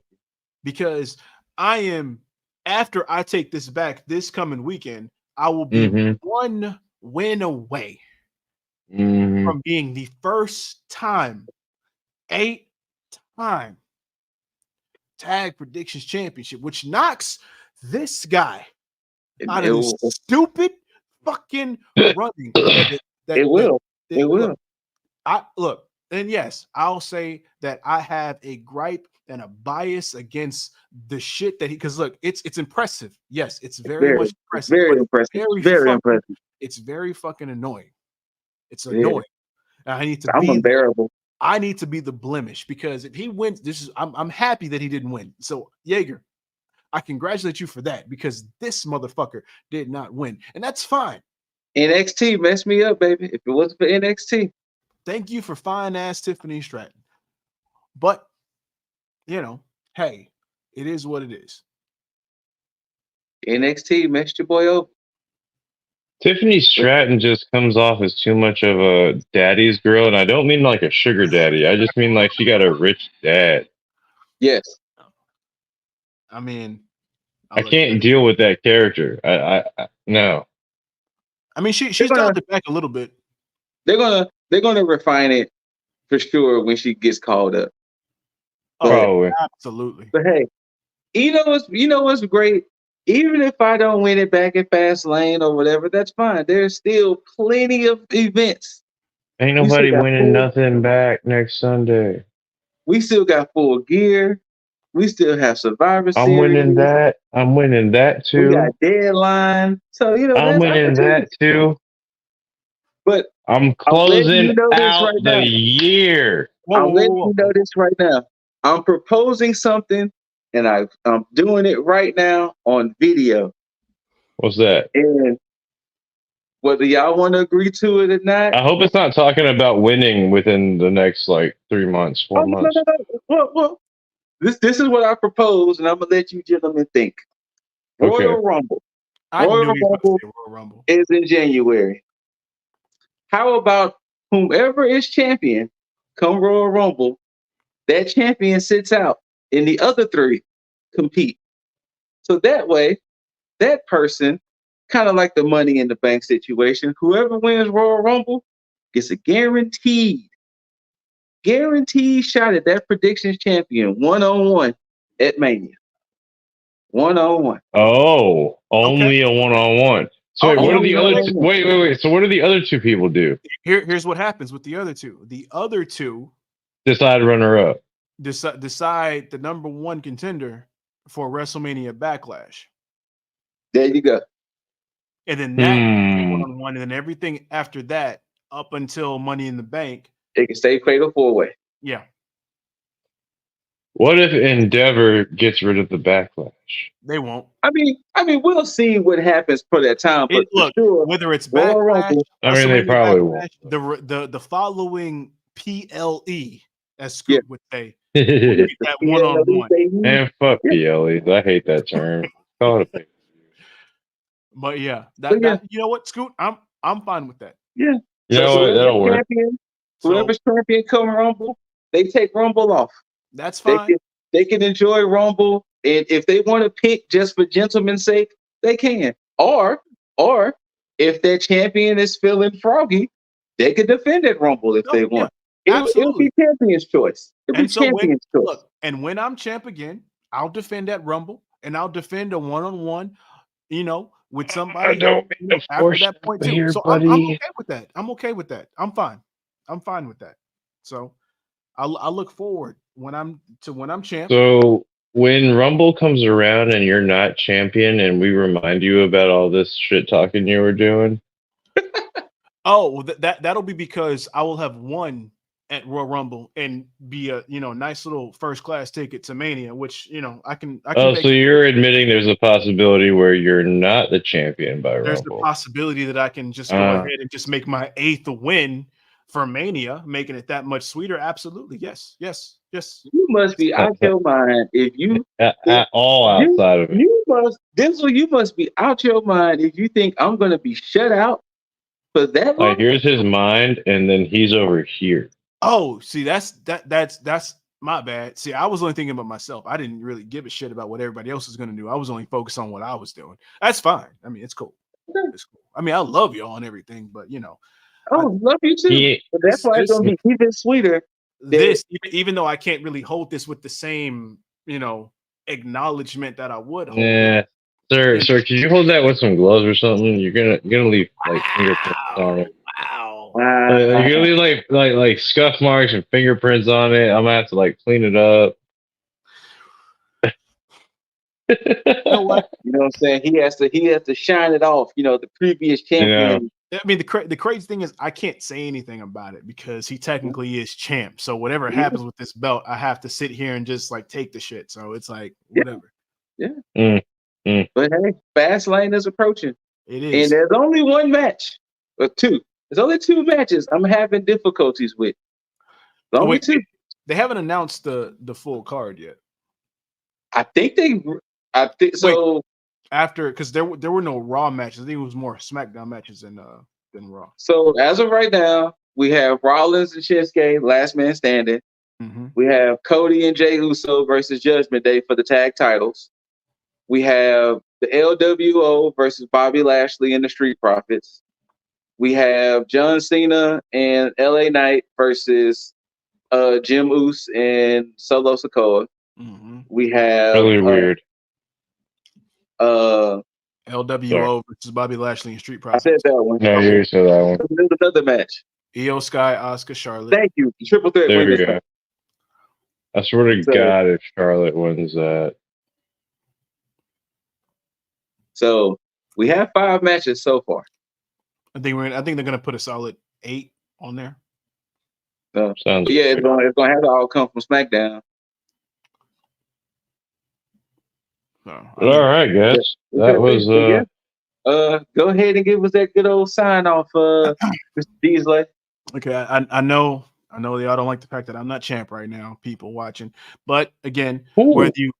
because I am, after I take this back this coming weekend, I will be one win away from being the first time 8-time tag predictions championship, which knocks this guy out of this stupid fucking running. It will. And yes, I'll say that I have a gripe and a bias against the shit that because look, it's impressive. Yes, it's very much impressive. Very impressive. Very impressive. It's very fucking annoying. It's annoying. I'm unbearable. I need to be the blemish because if he wins, I'm happy that he didn't win. So Jaeger, I congratulate you for that because this motherfucker did not win, and that's fine. NXT messed me up, baby. If it wasn't for NXT. Thank you for fine ass Tiffany Stratton. But hey, it is what it is. NXT messed your boy up. Tiffany Stratton just comes off as too much of a daddy's girl, and I don't mean like a sugar daddy. I just mean like she got a rich dad. Yes. I mean, I can't deal with that character. I no. I mean, she's dialed it back a little bit. They're gonna refine it for sure when she gets called up. Probably. Absolutely. But hey, you know what's great? Even if I don't win it back at Fastlane or whatever, that's fine. There's still plenty of events. Ain't nobody winning nothing back next Sunday. We still got Full Gear. We still have Survivor I'm winning Series. that. I'm winning that We too. got Deadline. So, I'm there's winning opportunity. that too. But I'm I'm letting closing you know this out right the now. year. Whoa, I'm whoa, letting whoa, you whoa. know this right now. I'm proposing something, and I'm doing it right now on video. What's that? And whether y'all want to agree to it or not, I hope it's not talking about winning within the next like 3 months, 4 oh, no, months. well, this is what I propose, and I'm gonna let you gentlemen think. Okay. Royal Rumble. I knew Royal you were about to Rumble say Royal Rumble. is in January. How about whomever is champion come Royal Rumble, that champion sits out, and the other three compete. So that way, that person, kind of like the Money in the Bank situation, whoever wins Royal Rumble gets a guaranteed shot at that predictions champion 1-on-1 at Mania. 1-on-1. Oh, Okay. only a one-on-one. So wait, Oh, what yeah, are the other? One-on-one. Wait. So what do the other two people do? Here's what happens with the other two. The other two Decide runner-up. decide the number one contender for WrestleMania Backlash. There you go. And then that Hmm. one-on-one, and then everything after that, up until Money in the Bank. It can stay fatal 4-way. Yeah, What if Endeavor gets rid of the backlash? they won't. I mean, we'll see what happens for that time, but for Look, sure, whether it's Royal Backlash, Rumble. I mean, they WrestleMania probably won't. Backlash, the following PLE, as Yeah. Scoot would say, will And be that one-on-one. fuck Yeah. PLEs. I hate that term. Call it a pay. But yeah, But yeah. that you know what, Scoot, I'm fine with that. Yeah. You So know what? That'll work. whoever's champion come Rumble, they take Rumble off. That's They fine. can enjoy Rumble, and if they want to pick just for gentlemen's sake, they can. Or if their champion is feeling froggy, they can defend at Rumble if they want. It'll be absolutely. champion's choice. It'll be And so champion's choice. look, and when I'm champ again, I'll defend that Rumble, and I'll defend a one-on-one, with I somebody don't mean to after force that point too. here, So I'm buddy. okay with that. I'm okay with that. I'm fine with that. So I'll look forward when I'm champ. So when Rumble comes around and you're not champion, and we remind you about all this shit talking you were doing, Oh, well, that'll be because I will have won at Royal Rumble and be a nice little first class ticket to Mania, which I can. oh, make so you're admitting there's a possibility where you're not the champion by there's the Rumble. possibility that I can just go ahead and just make my 8th win for Mania, making it that much sweeter. Absolutely, yes. You must be out your mind if you At all outside of it. You must be out your mind if you think I'm gonna be shut out for that long. Like, here's his mind, and then he's over here. Oh, see, that's my bad. See, I was only thinking about myself. I didn't really give a shit about what everybody else was going to do. I was only focused on what I was doing. That's fine. I mean, it's cool. It's cool. I mean, I love y'all and everything, but Love you too. But that's why it's gonna be even sweeter. Even though I can't really hold this with the same, acknowledgement that I would hold. Yeah. Sir, could you hold that with some gloves or something? You're gonna leave like fingerprints on it. Wow. You're gonna leave like scuff marks and fingerprints on it. I'm gonna have to like clean it up. You know what? You know what I'm saying? He has to shine it off. The previous champion. I mean, the crazy thing is I can't say anything about it because he technically is champ. So whatever happens with this belt, I have to sit here and just like take the shit. So it's like whatever. Yeah. But hey, Fastlane is approaching. It is. And there's only one match. Or two. There's only 2 matches I'm having difficulties with. Only 2. They haven't announced the full card yet. I think so. After, because there were no Raw matches. I think it was more SmackDown matches than Raw. So as of right now, we have Rollins and Shinsuke, last man standing. Mm-hmm. We have Cody and Jey Uso versus Judgment Day for the tag titles. We have the LWO versus Bobby Lashley and the Street Profits. We have John Cena and LA Knight versus Jim Uso and Solo Sikoa. Mm-hmm. We have Really weird. LWO versus Bobby Lashley and Street Profits. I said that one. No, you said that one. There's another match. Io Sky, Asuka, Charlotte. Thank you. Triple threat. There we go. I swear to So- God, if Charlotte wins that, So we have 5 matches so far. I think they're gonna put a solid 8 on there. sounds Yeah, it's good. gonna have to all come from SmackDown. So, I But all think- right, guys. Yeah. That was Go ahead and give us that good old sign off, Mr. Beasley. Okay, I know y'all don't like the fact that I'm not champ right now, people watching. But again, Ooh. whether you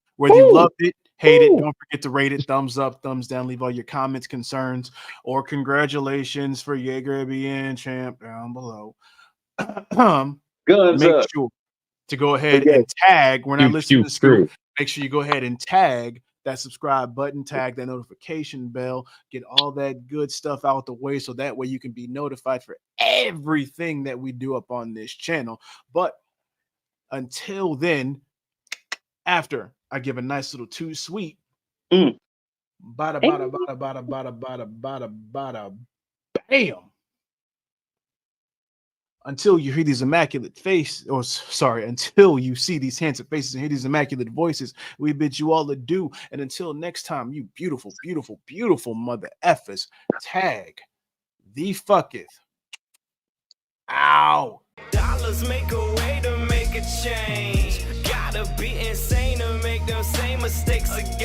loved it, hate it, Ooh. don't forget to rate it, thumbs up, thumbs down, leave all your comments, concerns, or congratulations for Jaeger being champ down below. Guns Make up. sure to go ahead Yeah. and tag. We're not Pew, listening pew, to Scoop. pew. Make sure you go ahead and tag that subscribe button, tag that notification bell, get all that good stuff out the way so that way you can be notified for everything that we do up on this channel. But until then, after I give a nice little too sweet, Mm. bada bada bada bada bada bada bada bada bam. Until you hear these immaculate faces, or sorry, until you see these handsome faces and hear these immaculate voices, we bid you all adieu. And until next time, you beautiful, beautiful, beautiful mother effers, tag the fucketh. Ow. Dollars make a way to make a change. Gotta be insane to make them same mistakes again.